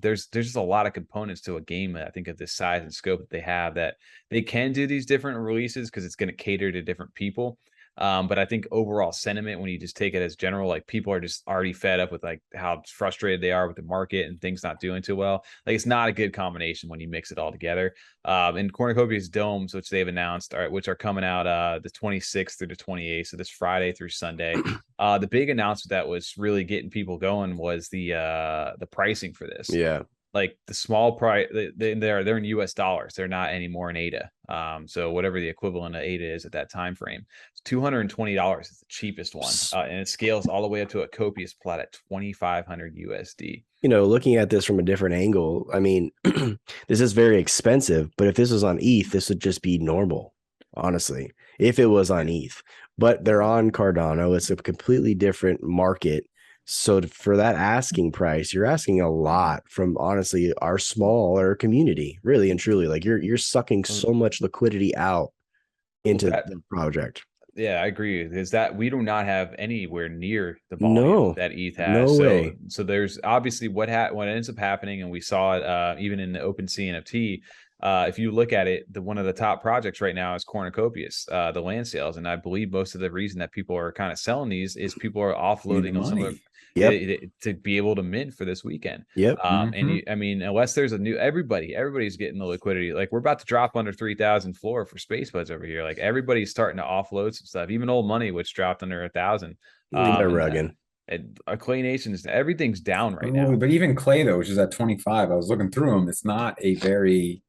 there's just a lot of components to a game that I think of this size and scope that they have, that they can do these different releases because it's going to cater to different people. But I think overall sentiment, when you just take it as general, like people are just already fed up with like how frustrated they are with the market and things not doing too well. Like it's not a good combination when you mix it all together. And Cornucopias domes, which they've announced, which are coming out the 26th through the 28th, so this Friday through Sunday. The big announcement that was really getting people going was the pricing for this. Yeah. Like the small price, they're in US dollars. They're not anymore in ADA. So whatever the equivalent of ADA is at that time frame, it's $220 is the cheapest one, and it scales all the way up to a copious plot at 2,500 USD. You know, looking at this from a different angle, I mean, this is very expensive, but if this was on ETH, this would just be normal, honestly, if it was on ETH. But they're on Cardano. It's a completely different market. So for that asking price, you're asking a lot from, honestly, our smaller community, really and truly. Like you're sucking so much liquidity out into the project. Yeah, I agree. Is that we do not have anywhere near the volume that ETH has. No way. So there's obviously what ends up happening, and we saw it even in the open CNFT. If you look at it, one of the top projects right now is Cornucopias, the land sales, and I believe most of the reason that people are kind of selling these is people are offloading on some of to be able to mint for this weekend. And I mean, unless there's a new, everybody's getting the liquidity. Like we're about to drop under 3,000 floor for Space Buds over here. Like everybody's starting to offload some stuff, even old money, which dropped under 1,000. Rugging. And Clay Nation's everything's down right now. But even Clay though, which is at 25, I was looking through them. It's not a very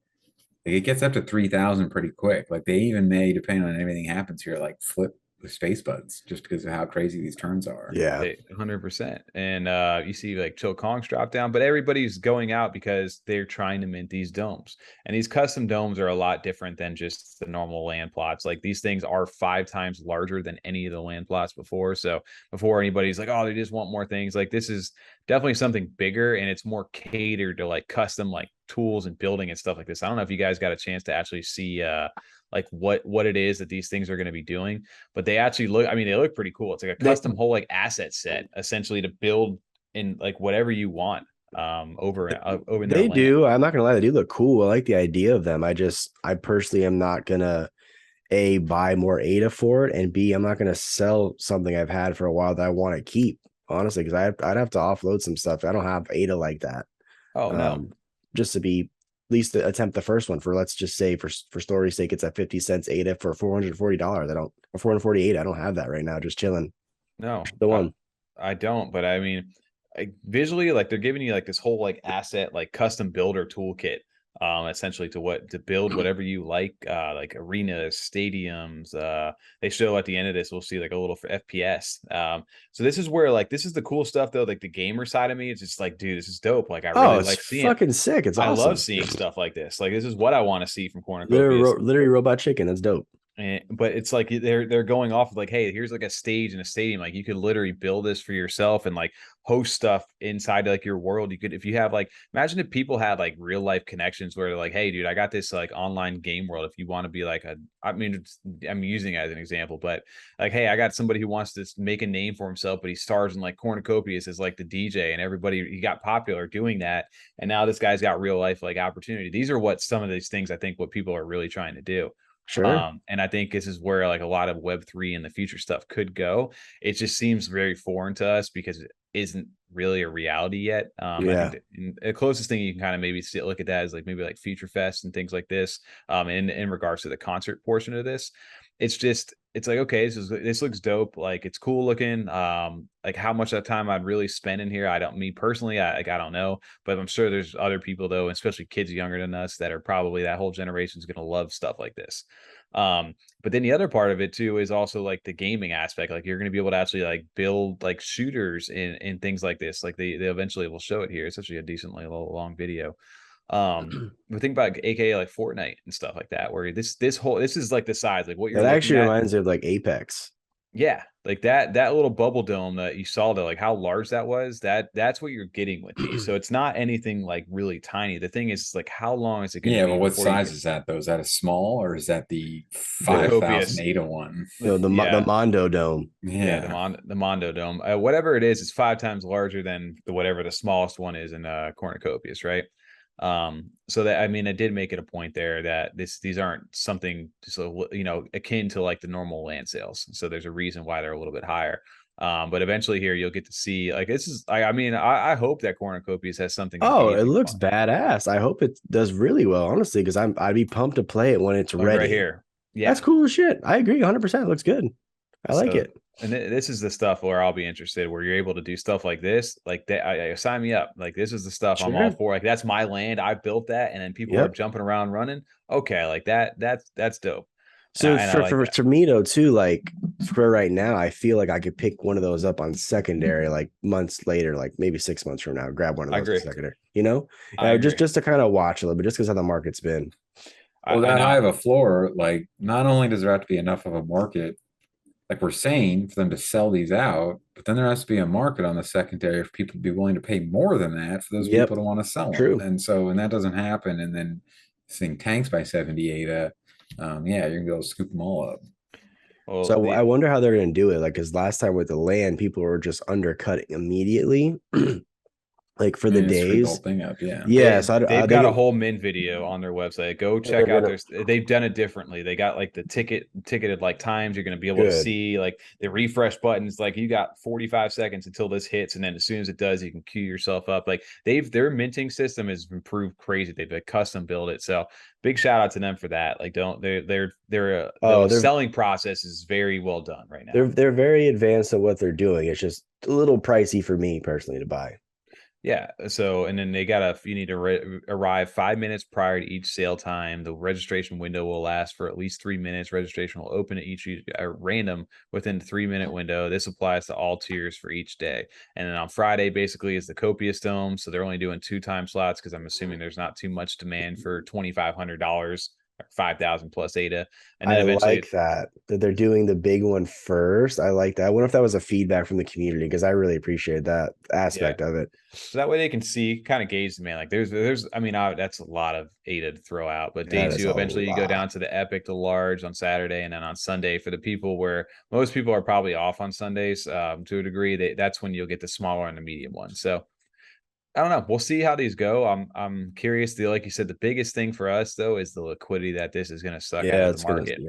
like, it gets up to 3,000 pretty quick. Like they even may, depending on anything happens here, like flip the space buds just because of how crazy these turns are. Yeah, 100%. And you see like Chill Kong's drop down, but everybody's going out because they're trying to mint these domes. And these custom domes are a lot different than just the normal land plots. Like these things are 5 times larger than any of the land plots before. So before anybody's like, oh, they just want more things, like this is definitely something bigger, and it's more catered to like custom like tools and building and stuff like this. I don't know if you guys got a chance to actually see like what it is that these things are going to be doing, but they actually look, I mean, they look pretty cool. It's like a custom whole like asset set essentially to build in like whatever you want over in they do. I'm not gonna lie, they do look cool. I like the idea of them. I personally am not gonna A, buy more ADA for it, and B, I'm not gonna sell something I've had for a while that I want to keep, honestly, because I'd have to offload some stuff. I don't have ADA like that. Oh no. Just to be at least to attempt the first one for, let's just say for story's sake, it's at 50 cents ADA for $440. I don't, or 448. I don't have that right now. Just chilling. No, the one. I don't, but I mean, visually, like they're giving you like this whole like asset, like custom builder toolkit, essentially to build whatever you like arenas, stadiums. They show at the end of this, we'll see like a little for FPS. So this is where like, this is the cool stuff though. Like the gamer side of me, it's just like, dude, this is dope. Like I really like seeing fucking sick. It's awesome. I love seeing stuff like this. Like this is what I want to see from Cornucopias. Literally Robot Chicken. That's dope. But it's like they're going off of like, hey, here's like a stage in a stadium. Like you could literally build this for yourself and like host stuff inside like your world. You could, if you have like, imagine if people had like real life connections where they're like, hey, dude, I got this like online game world. If you want to be like I'm using it as an example, but like, hey, I got somebody who wants to make a name for himself, but he stars in like Cornucopias as like the DJ, and everybody, he got popular doing that. And now this guy's got real life like opportunity. These are what some of these things I think what people are really trying to do. Sure. And I think this is where like a lot of Web3 and the future stuff could go. It just seems very foreign to us because it isn't really a reality yet. I think the closest thing you can kind of maybe look at that is like maybe like Future Fest and things like this. In regards to the concert portion of this, it's like, okay, this looks dope. Like it's cool looking. Like how much of that time I'd really spend in here, me personally, I don't know, but I'm sure there's other people though, especially kids younger than us that are probably, that whole generation is going to love stuff like this. But then the other part of it too is also like the gaming aspect. Like you're going to be able to actually like build like shooters in things like this. Like they eventually will show it here. It's actually a decently long video. But think about AKA like Fortnite and stuff like that, where this is like the size, like what you're, that actually reminds me of like Apex. Yeah, like that little bubble dome that you saw, that like how large that was, that's what you're getting with these. So it's not anything like really tiny. The thing is like, how long is it going to be? Yeah, but what size is that though? Is that a small, or is that the 5,000 ADA one? The Mondo Dome. Yeah, the Mondo Dome. Whatever it is, it's 5 times larger than whatever the smallest one is in Cornucopias, right? So that, I mean, I did make it a point there that these aren't something just akin to like the normal land sales. So there's a reason why they're a little bit higher. But eventually here you'll get to see like, this is, I hope that Cornucopias has something. Oh, it looks badass. I hope it does really well, honestly, because I'd be pumped to play it when it's ready. Right here. Yeah, that's cool as shit. I agree 100%. It looks good. I like it. And this is the stuff where I'll be interested, where you're able to do stuff like this, like that. I sign me up. Like this is the stuff I'm all for. Like that's my land. I built that, and then people are jumping around running. Okay, like that's dope. So for me though too, like for right now, I feel like I could pick one of those up on secondary, like months later, like maybe 6 months from now, grab one of those on secondary. Just to kind of watch a little bit, just because how the market's been. Well, I have a floor. Like not only does there have to be enough of a market, like we're saying, for them to sell these out, but then there has to be a market on the secondary for people to be willing to pay more than that for those people to want to sell them. And that doesn't happen. And then this thing tanks by 70 ADA. You're gonna be able to scoop them all up. Well, so I wonder how they're gonna do it. Like, because last time with the land, people were just undercutting immediately. like for the days. Whole thing up, yeah. Yeah, so they've got a whole mint video on their website. Go check out they've done it differently. They got like the ticketed like times you're going to be able to see, like the refresh buttons. Like you got 45 seconds until this hits, and then as soon as it does, you can queue yourself up. Like their minting system has improved crazy. They've like custom built it. So big shout out to them for that. Like their selling process is very well done right now. They're very advanced at what they're doing. It's just a little pricey for me personally to buy. Yeah. So, and then you need to arrive 5 minutes prior to each sale time. The registration window will last for at least 3 minutes. Registration will open at each random within the 3-minute window. This applies to all tiers for each day. And then on Friday, basically, is the Copious Dome. So they're only doing 2 time slots because I'm assuming there's not too much demand for $2,500. 5,000 plus ADA. And then I like that they're doing the big one first. I like that. I wonder if that was a feedback from the community, because I really appreciate that aspect of it. So that way they can see, kind of gauge the man. Like there's I mean, that's a lot of ADA to throw out, but day 2, eventually you go down to the epic to large on Saturday, and then on Sunday for the people where most people are probably off on Sundays to a degree, that's when you'll get the smaller and the medium one. So I don't know. We'll see how these go. I'm curious. Like you said, the biggest thing for us though is the liquidity that this is going to suck out of the market.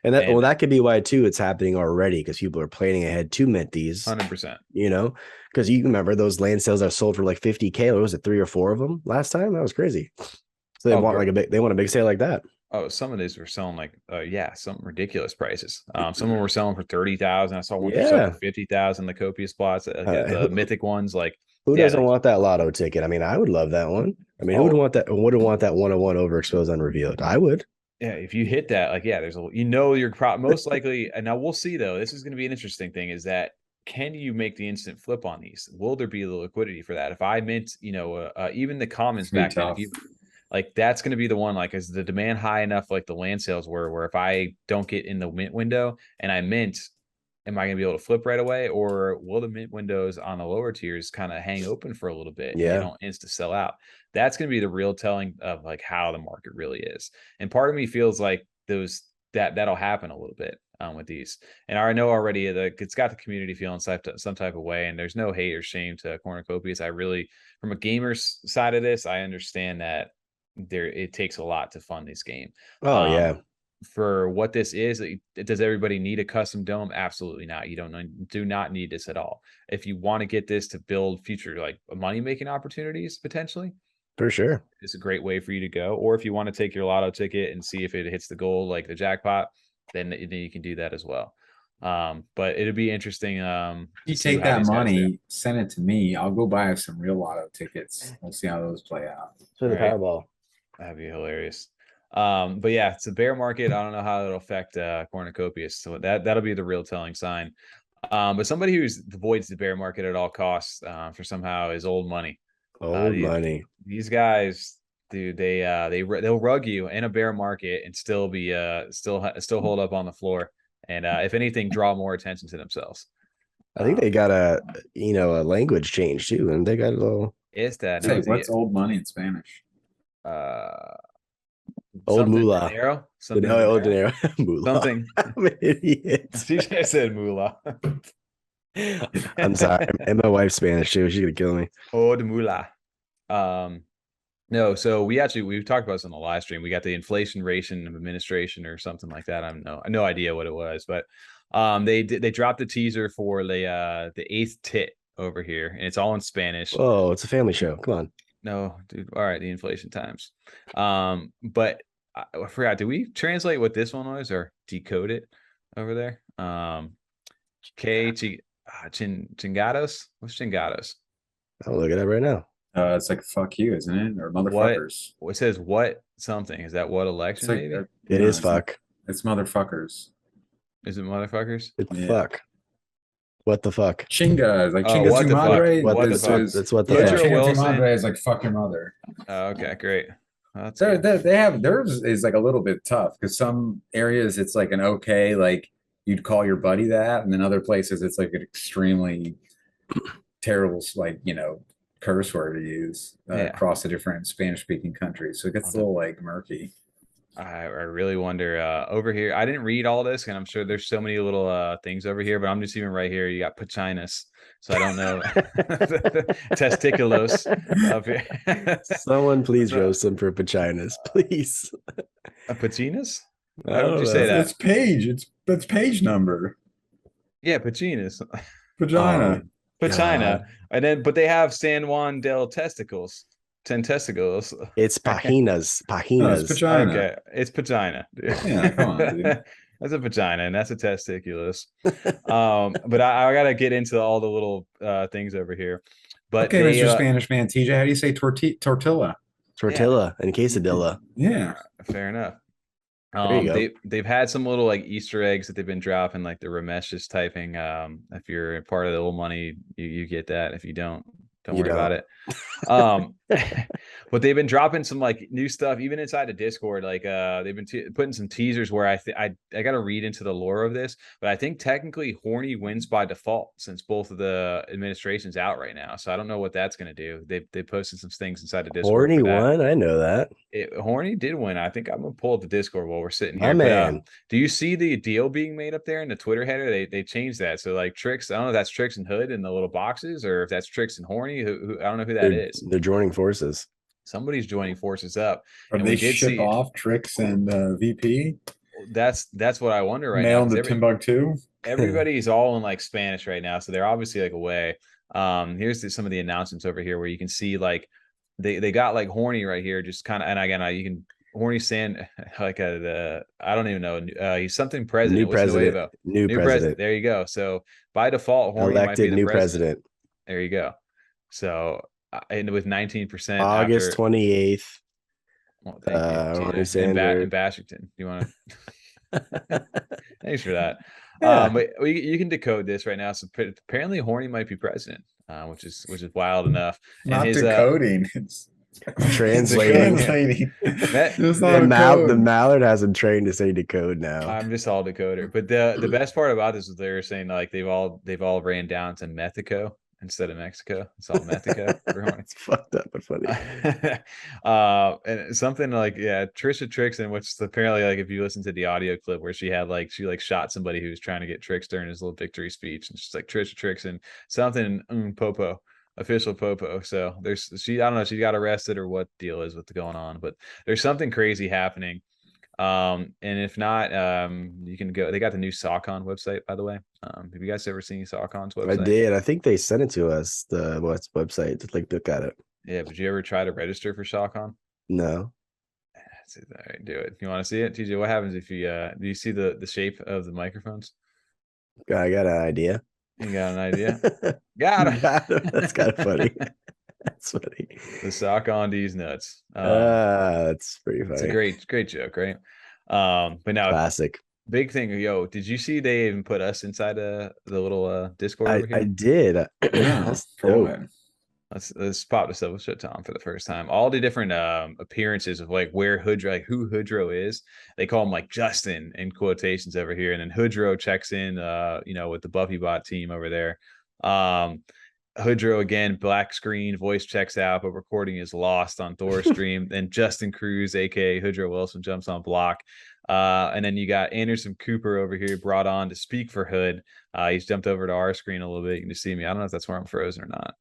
And that could be why too it's happening already, because people are planning ahead to mint these 100%. You know, because you remember those land sales that sold for like 50K. Or was it 3 or 4 of them last time? That was crazy. So they want a big sale like that. Oh, some of these were selling like some ridiculous prices. Some of them were selling for 30,000. I saw one for selling for 50,000. The Copious plots, the mythic ones, like. Who doesn't want that lotto ticket? I mean, I would love that one. I mean, who would want that? Wouldn't want that 101 overexposed unrevealed? I would. Yeah, if you hit that, like, there's you're most likely. And now we'll see though. This is going to be an interesting thing. Is that can you make the instant flip on these? Will there be the liquidity for that? If I mint, even the commons back then, like that's going to be the one. Like, is the demand high enough? Like the land sales were, where if I don't get in the mint window and I mint, am I going to be able to flip right away, or will the mint windows on the lower tiers kind of hang open for a little bit? Yeah. And don't insta sell out. That's going to be the real telling of like how the market really is. And part of me feels like that'll happen a little bit with these. And I know already it's got the community feeling some type of way, and there's no hate or shame to Cornucopias. I really, from a gamer's side of this, I understand that it takes a lot to fund this game. Yeah. For what this is, does everybody need a custom dome? Absolutely not. You do not need this at all. If you want to get this to build future like money-making opportunities, potentially, for sure, it's a great way for you to go. Or if you want to take your lotto ticket and see if it hits the goal, like the jackpot, then you can do that as well. But it'd be interesting. You take that money, send it to me. I'll go buy some real lotto tickets. We'll see how those play out. For the Powerball. That'd be hilarious. But yeah, it's a bear market. I don't know how it'll affect Cornucopias. So that'll be the real telling sign. But somebody who avoids the bear market at all costs for somehow is old money. Money. These guys, dude, they'll rug you in a bear market and still be still hold up on the floor. And if anything, draw more attention to themselves. I think they got a language change too, and they got a little. Is that what's old money in Spanish? Old moolah. Dinero? Old dinero. Moolah. Something. I'm an idiot. I said moolah. I'm sorry. And my wife's Spanish too. She's gonna kill me. Old moolah. No, so we've talked about this on the live stream. We got the Inflation Ration Administration or something like that. I have no idea what it was, but they dropped the teaser for the 8th TiT over here, and it's all in Spanish. Oh, it's a family show. Come on. No, dude. All right, the inflation times. But I forgot. Did we translate what this one was or decode it over there? Chingados. What's chingados? I'll look it up right now. It's like fuck you, isn't it? Or motherfuckers. What says what something? Is that what election? Like, maybe it is fuck. It's motherfuckers. Is it motherfuckers? It's fuck. What the fuck? Chinga, like chinga tu madre. That's what the fuck. Chinga tu madre is like fuck your mother. Oh, okay, great. They have theirs is like a little bit tough because some areas it's like an okay, like you'd call your buddy that, and then other places it's like an extremely terrible, like curse word to use across the different Spanish speaking countries. So it gets a little like murky. I really wonder over here. I didn't read all this, and I'm sure there's so many little things over here, but I'm just even right here. You got pachinas, so I don't know. Testiculos up here. Someone please roast them for vaginas, please. Pachinas? I How would don't you know. say that? It's page. That's page number. Yeah, pachinas. Vagina. Pachina. And then, but they have San Juan del Testicles. 10 testicles. It's pajinas. No, it's Pajinas. vagina. Okay, it's vagina. Yeah, come on, dude. That's a vagina, and that's a testiculus. But I gotta get into all the little things over here. But Okay, they, Mr. Spanish man, TJ, how do you say tortilla? Tortilla and quesadilla. Yeah. fair enough. There you go. They've had some little like Easter eggs that they've been dropping, like the Ramesh is typing. If you're a part of the little money, you get that. If you don't worry about it. But they've been dropping some like new stuff even inside the Discord. Like they've been putting some teasers where I got to read into the lore of this, but I think technically Horny wins by default since both of the administration's out right now. So I don't know what that's going to do. They posted some things inside the Discord. Horny won. I know that. Horny did win. I think I'm gonna pull up the Discord while we're sitting here. My man. Do you see the deal being made up there in the Twitter header? They changed that. So like Tricks, I don't know if that's Tricks and Hood in the little boxes or if that's Tricks and Horny. Who I don't know who that is. They're joining forces. Somebody's joining forces up. Or and they we did ship see off Tricks and VP. That's what I wonder right Mail now. to Timbuktu. Everybody's all in like Spanish right now, so they're obviously like away. Here's some of the announcements over here where you can see like they got like Horny right here, just kind of, and again you can Horny Sand like I don't even know. He's something president. New president. New president. There you go. So by default, Horny elected might be the new president. There you go. So and with 19% August 28th. Well, thank you. In Bashington. You want to? Thanks for that. Yeah. But you can decode this right now. So apparently, Horny might be president, which is wild enough. Not and decoding. It's translating. The Mallard has him trained to say decode now. I'm just all decoder. But the best part about this is they were saying like they've all ran down to Mexico instead of Mexico. It's all Mexico. It's fucked up but funny. And something like Trisha Trixon, which is apparently like if you listen to the audio clip where she shot somebody who was trying to get Trix during his little victory speech, and she's like Trisha Trixon something popo. Official popo. So I don't know if she got arrested or what deal is with going on, but there's something crazy happening. And if not, you can go. They got the new SawCon website, by the way. Have you guys ever seen SawCon's website? I did. I think they sent it to us, the website, to like look at it. Yeah, but you ever try to register for SawCon? No. All right, do it. You want to see it, TJ? What happens if you do you see the shape of the microphones? I got an idea. You got an idea? Got him. That's kind of funny. That's funny. The sock on these nuts. That's pretty funny. It's a great joke, right? But now classic. Big thing. Yo, did you see they even put us inside the little Discord over here? I did. That's dope. Let's pop this up with Shut Tom for the first time. All the different appearances of like where Hoodro, like who Hoodro is. They call him like Justin in quotations over here, and then Hoodro checks in, with the Buffy Bot team over there. Hoodro again, black screen, voice checks out, but recording is lost on Thor's stream. Then Justin Cruz, aka Hoodro Wilson, jumps on block. And then you got Anderson Cooper over here brought on to speak for Hood. He's jumped over to our screen a little bit. You can just see me. I don't know if that's where I'm frozen or not.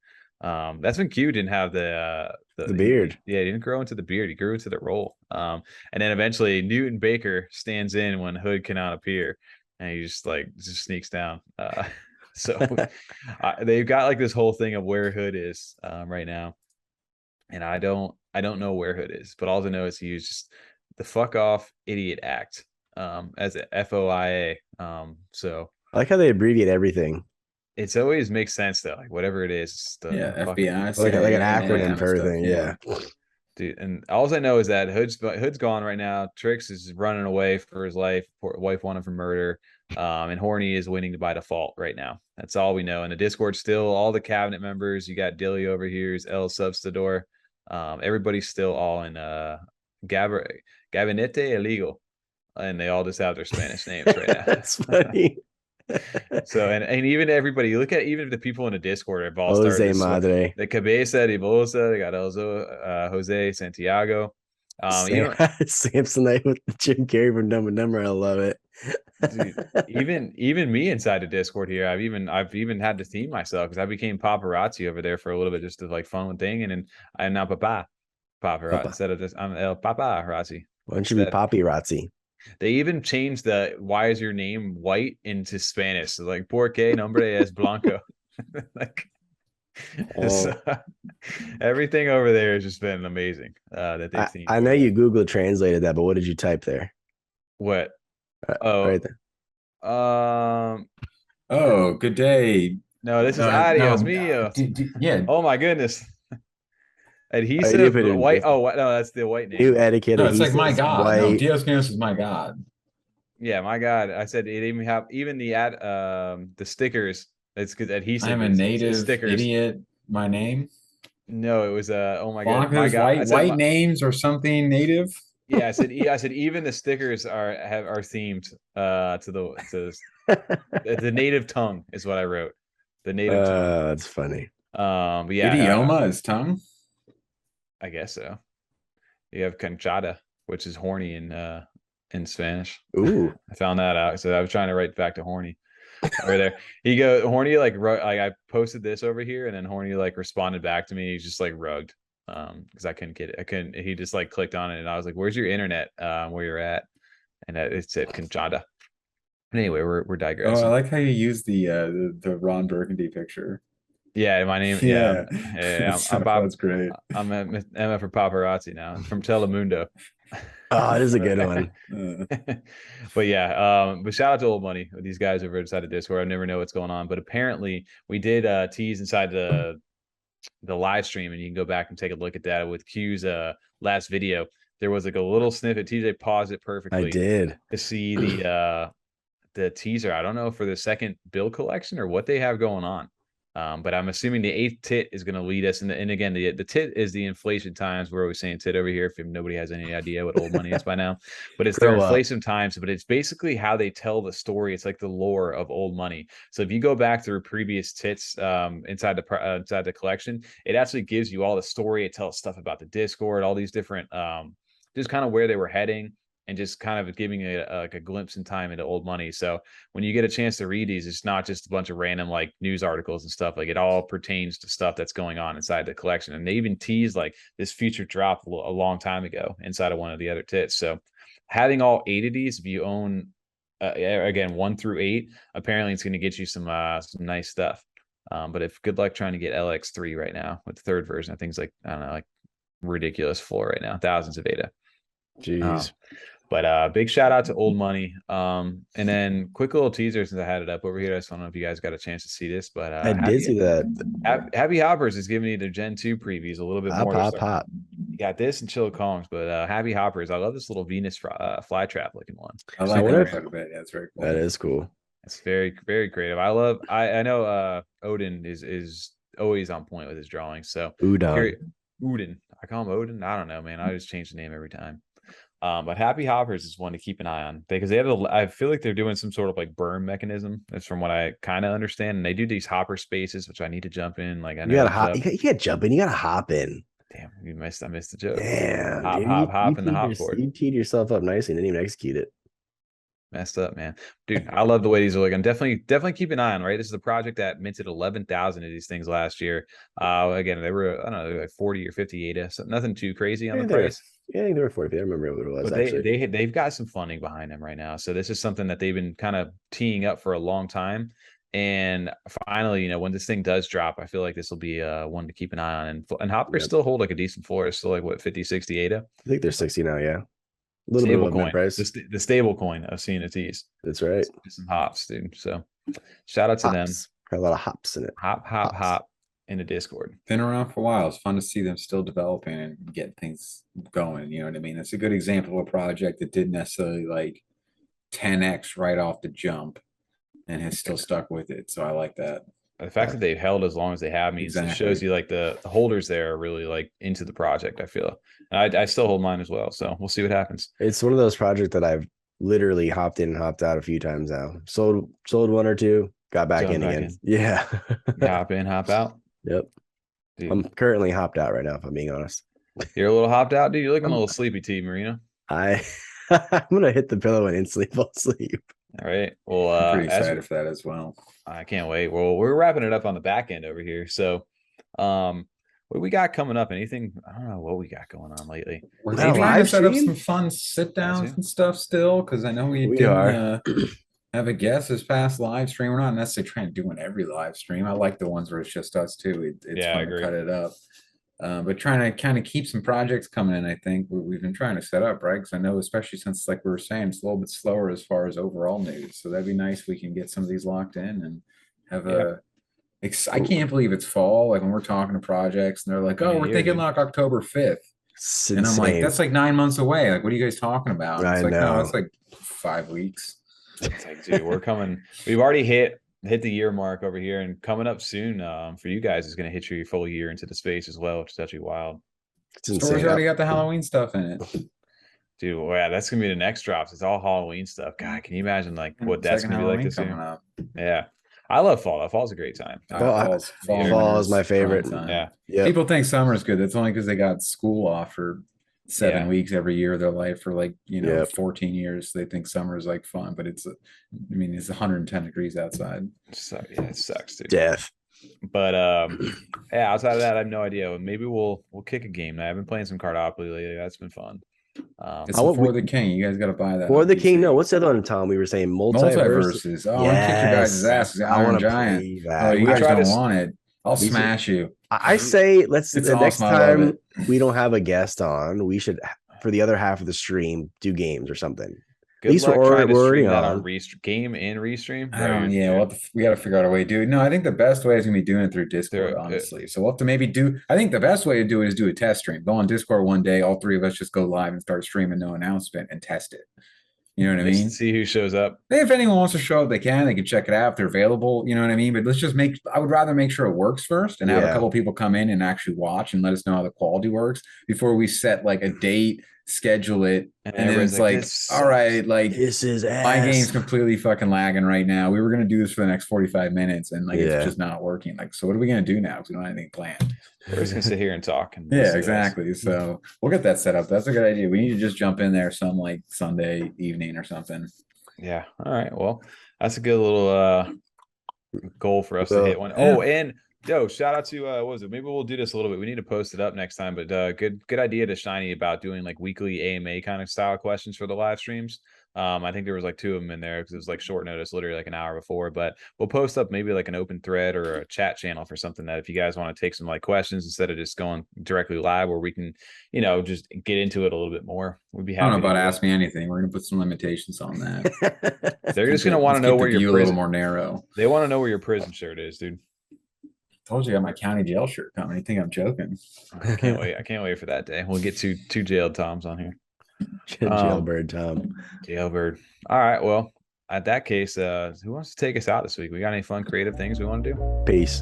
That's when Q didn't have the beard. He didn't grow into the beard. He grew into the role. And then eventually Newton Baker stands in when Hood cannot appear, and he just sneaks down. So they've got like this whole thing of where Hood is right now, and I don't know where Hood is, but all I know is he used just the fuck off idiot act as a FOIA. So I like how they abbreviate everything. It's always makes sense though, like whatever it is. FBI, like an acronym for everything. Yeah. Dude, and all I know is that Hood's gone right now. Trix is running away for his life. Wife wanted for murder. And Horny is winning by default right now. That's all we know. And the Discord still, all the cabinet members. You got Dilly over here. Is El Substador. Everybody's still all in Gabinete Illegal, and they all just have their Spanish names right now. That's funny. So and even everybody, look at even the people in the Discord have all Jose started Madre. The Cabeza de Bolsa, they got Elzo, Jose Santiago, Samsonite with Jim Carrey from Dumb and Dumber. I love it. Dude, even me inside the Discord here, I've even had to theme myself because I became paparazzi over there for a little bit, just to like fun thing, and then I'm now paparazzi instead of just I'm El Paparazzi. Why don't you be paparazzi? They even changed the "Why is your name white" into Spanish, so like "Porque nombre es blanco." Like, so, everything over there has just been amazing. That they've seen. I know you Google translated that, but what did you type there? What? Right there. Oh, good day. No, this is adios mio. Yeah. Oh my goodness. Adhesive white. Oh, no, that's the white name. New etiquette. No, it's like my God. White. No, Dios míos is my God. Yeah, my God. I said it even have the stickers. It's because adhesive. I'm a native stickers. Idiot. My name. No, it was oh my God. My God. White names or something native. Yeah, I said even the stickers are themed to the native tongue is what I wrote. The native tongue. That's funny. But yeah, idioma is tongue. I guess so. You have canchada, which is horny in Spanish. Ooh, I found that out. So I was trying to write back to horny over there. Horny like I posted this over here, and then horny like responded back to me. He's just like rugged. Because I couldn't get it. He just like clicked on it, and I was like, "Where's your internet? Where you're at?" And it said Conchada. Anyway, we're digressing. Oh, I like how you use the Ron Burgundy picture. Yeah, my name. Yeah, that's great. I'm Emma for paparazzi now. I'm from Telemundo. Oh, it is a good one. But yeah, but shout out to Old Money. These guys over inside of Discord. I never know what's going on, but apparently we did tease inside the live stream, and you can go back and take a look at that with Q's last video. There was like a little snippet. TJ paused it perfectly. I did to see the teaser. I don't know for the second build collection or what they have going on. But I'm assuming the 8th TiT is going to lead us. And again, the TiT is the inflation times. We're always saying TiT over here if nobody has any idea what Old Money is by now. But it's their inflation times. But it's basically how they tell the story. It's like the lore of Old Money. So if you go back through previous TiTs inside the collection, it actually gives you all the story. It tells stuff about the Discord, all these different just kind of where they were heading, and just kind of giving a glimpse in time into Old Money. So when you get a chance to read these, it's not just a bunch of random like news articles and stuff. Like it all pertains to stuff that's going on inside the collection. And they even teased like this future drop a long time ago inside of one of the other TiTs. So having all 8 of these, if you own again 1 through 8, apparently it's going to get you some nice stuff. But if good luck trying to get LX3 right now with the 3rd version, I think it's like I don't know, like ridiculous floor right now, thousands of ADA. Jeez. But big shout out to Old Money. And then quick little teaser since I had it up over here. I just don't know if you guys got a chance to see this, but I did see that. Happy Hoppers is giving you their Gen 2 previews a little bit more. Hop. You got this and Chill Kongs, but Happy Hoppers. I love this little Venus flytrap looking one. I like that quite a bit. Yeah, it's very cool. That is cool. It's very, very creative. I know Odin is always on point with his drawings. So Odin. I call him Odin. I don't know, man. I just change the name every time. But Happy Hoppers is one to keep an eye on because they have I feel like they're doing some sort of like burn mechanism. That's from what I kind of understand. And they do these hopper spaces, which I need to jump in. Like I know you can't jump in. You gotta hop in. Damn, I missed the joke. Damn, hop in the hop board. You teed yourself up nicely and didn't even execute it. Messed up, man. Dude, I love the way these are looking. Definitely keep an eye on, right? This is a project that minted 11,000 of these things last year. Again, they were, I don't know, like 40 or 50 ADA, so nothing too crazy on the price. Yeah, I think they were 40. I remember what it was. But they've got some funding behind them right now. So this is something that they've been kind of teeing up for a long time. And finally, when this thing does drop, I feel like this will be one to keep an eye on. And hoppers still hold like a decent floor. It's still like what, 50, 60 ADA? I think they're 60 now, yeah. A little stable bit of coin, price. The stable coin of CNFTs. That's right. Some hops, dude. So shout out to them. Got a lot of hops in it. Hop in the Discord. Been around for a while. It's fun to see them still developing and get things going. You know what I mean? It's a good example of a project that didn't necessarily like 10x right off the jump and has still stuck with it. So I like that. The fact that they've held as long as they have means it shows you like the holders there are really like into the project, I feel. And I still hold mine as well. So we'll see what happens. It's one of those projects that I've literally hopped in and hopped out a few times now. Sold 1 or 2, got back in again. Yeah. Hop in, hop out. Yep. Dude. I'm currently hopped out right now, if I'm being honest. You're a little hopped out, dude. You're looking a little sleepy, T Marino. I'm gonna hit the pillow and instantly fall asleep. All right. Well, I'm pretty excited for that as well. I can't wait. Well, we're wrapping it up on the back end over here. So, what do we got coming up? Anything? I don't know what we got going on lately. We're Maybe trying to set up stream? some fun sit downs and stuff still, because I know we are. didn't have a guest this past live stream. We're not necessarily trying to do one every live stream. I like the ones where it's just us too. It's Yeah, I fun agree. to cut it up. But trying to kind of keep some projects coming in, I think we've been trying to set up, right? Because I know, especially since, like we were saying, it's a little bit slower as far as overall news. So that'd be nice if we can get some of these locked in and have I can't believe it's fall. Like when we're talking to projects and they're like, "Oh, we're thinking like October 5th." And I'm like, "That's like 9 months away. Like, what are you guys talking about?" And it's like, "No, it's like 5 weeks." It's like, dude, we're coming. We've already hit the year mark over here, and coming up soon for you guys is going to hit your full year into the space as well, which is actually wild. Store's already got the Halloween stuff in it. Dude, well, yeah, that's gonna be the next drops. It's all Halloween stuff. God, can you imagine like what that's gonna be like this year? Yeah, I love fall. Fall's a great time. Fall is my favorite. Yeah, people think summer's good. That's only because they got school off for 7 weeks every year of their life for 14 years. They think summer is like fun, but it's 110 degrees outside. So, yeah, it sucks, dude. Death. But yeah, outside of that, I have no idea. Maybe we'll kick a game. I've been playing some Cardopoly lately. That's been fun. It's For the King. You guys got to buy that. For the King. No, what's the other one, Tom? We were saying multiverses. Oh, yes. I kick your guys' asses. I want to Giant. Oh, you guys don't want it. I'll smash you. I say the next time we don't have a guest on, we should, for the other half of the stream, do games or something. Good luck trying to stream that on game and restream. We got to figure out a way to do it. No, I think the best way is going to be doing it through Discord, honestly. So we'll have to maybe I think the best way to do it is do a test stream. Go on Discord one day, all three of us just go live and start streaming, no announcement, and test it. You know what I mean? See who shows up. If anyone wants to show up, they can check it out if they're available. You know what I mean? But let's just I would rather make sure it works first and have a couple of people come in and actually watch and let us know how the quality works before we set like a date, schedule it, and then it's like, all right, like this is my game's completely fucking lagging right now. We were gonna do this for the next 45 minutes and it's just not working. Like, so what are we gonna do now? Because we don't have anything planned. We're just gonna sit here and talk. And exactly. So we'll get that set up. That's a good idea. We need to just jump in there some like Sunday evening or something. Yeah. All right. Well, that's a good little goal for us to hit one. Oh, and shout out to what was it? Maybe we'll do this a little bit. We need to post it up next time, but good idea to Shiny about doing like weekly AMA kind of style questions for the live streams. I think there was like 2 of them in there because it was like short notice, literally like an hour before. But we'll post up maybe like an open thread or a chat channel for something that if you guys want to take some like questions instead of just going directly live, where we can, just get into it a little bit more. We'd be happy. I don't know about Ask Me Anything. We're gonna put some limitations on that. They're just gonna want to know where your a little more narrow. They want to know where your prison shirt is, dude. Told you I got my county jail shirt coming. You think I'm joking? I can't wait. I can't wait for that day. We'll get two jailed Toms on here. Jailbird Tom. Jailbird. All right. Well, at that case, who wants to take us out this week? We got any fun creative things we want to do? Peace.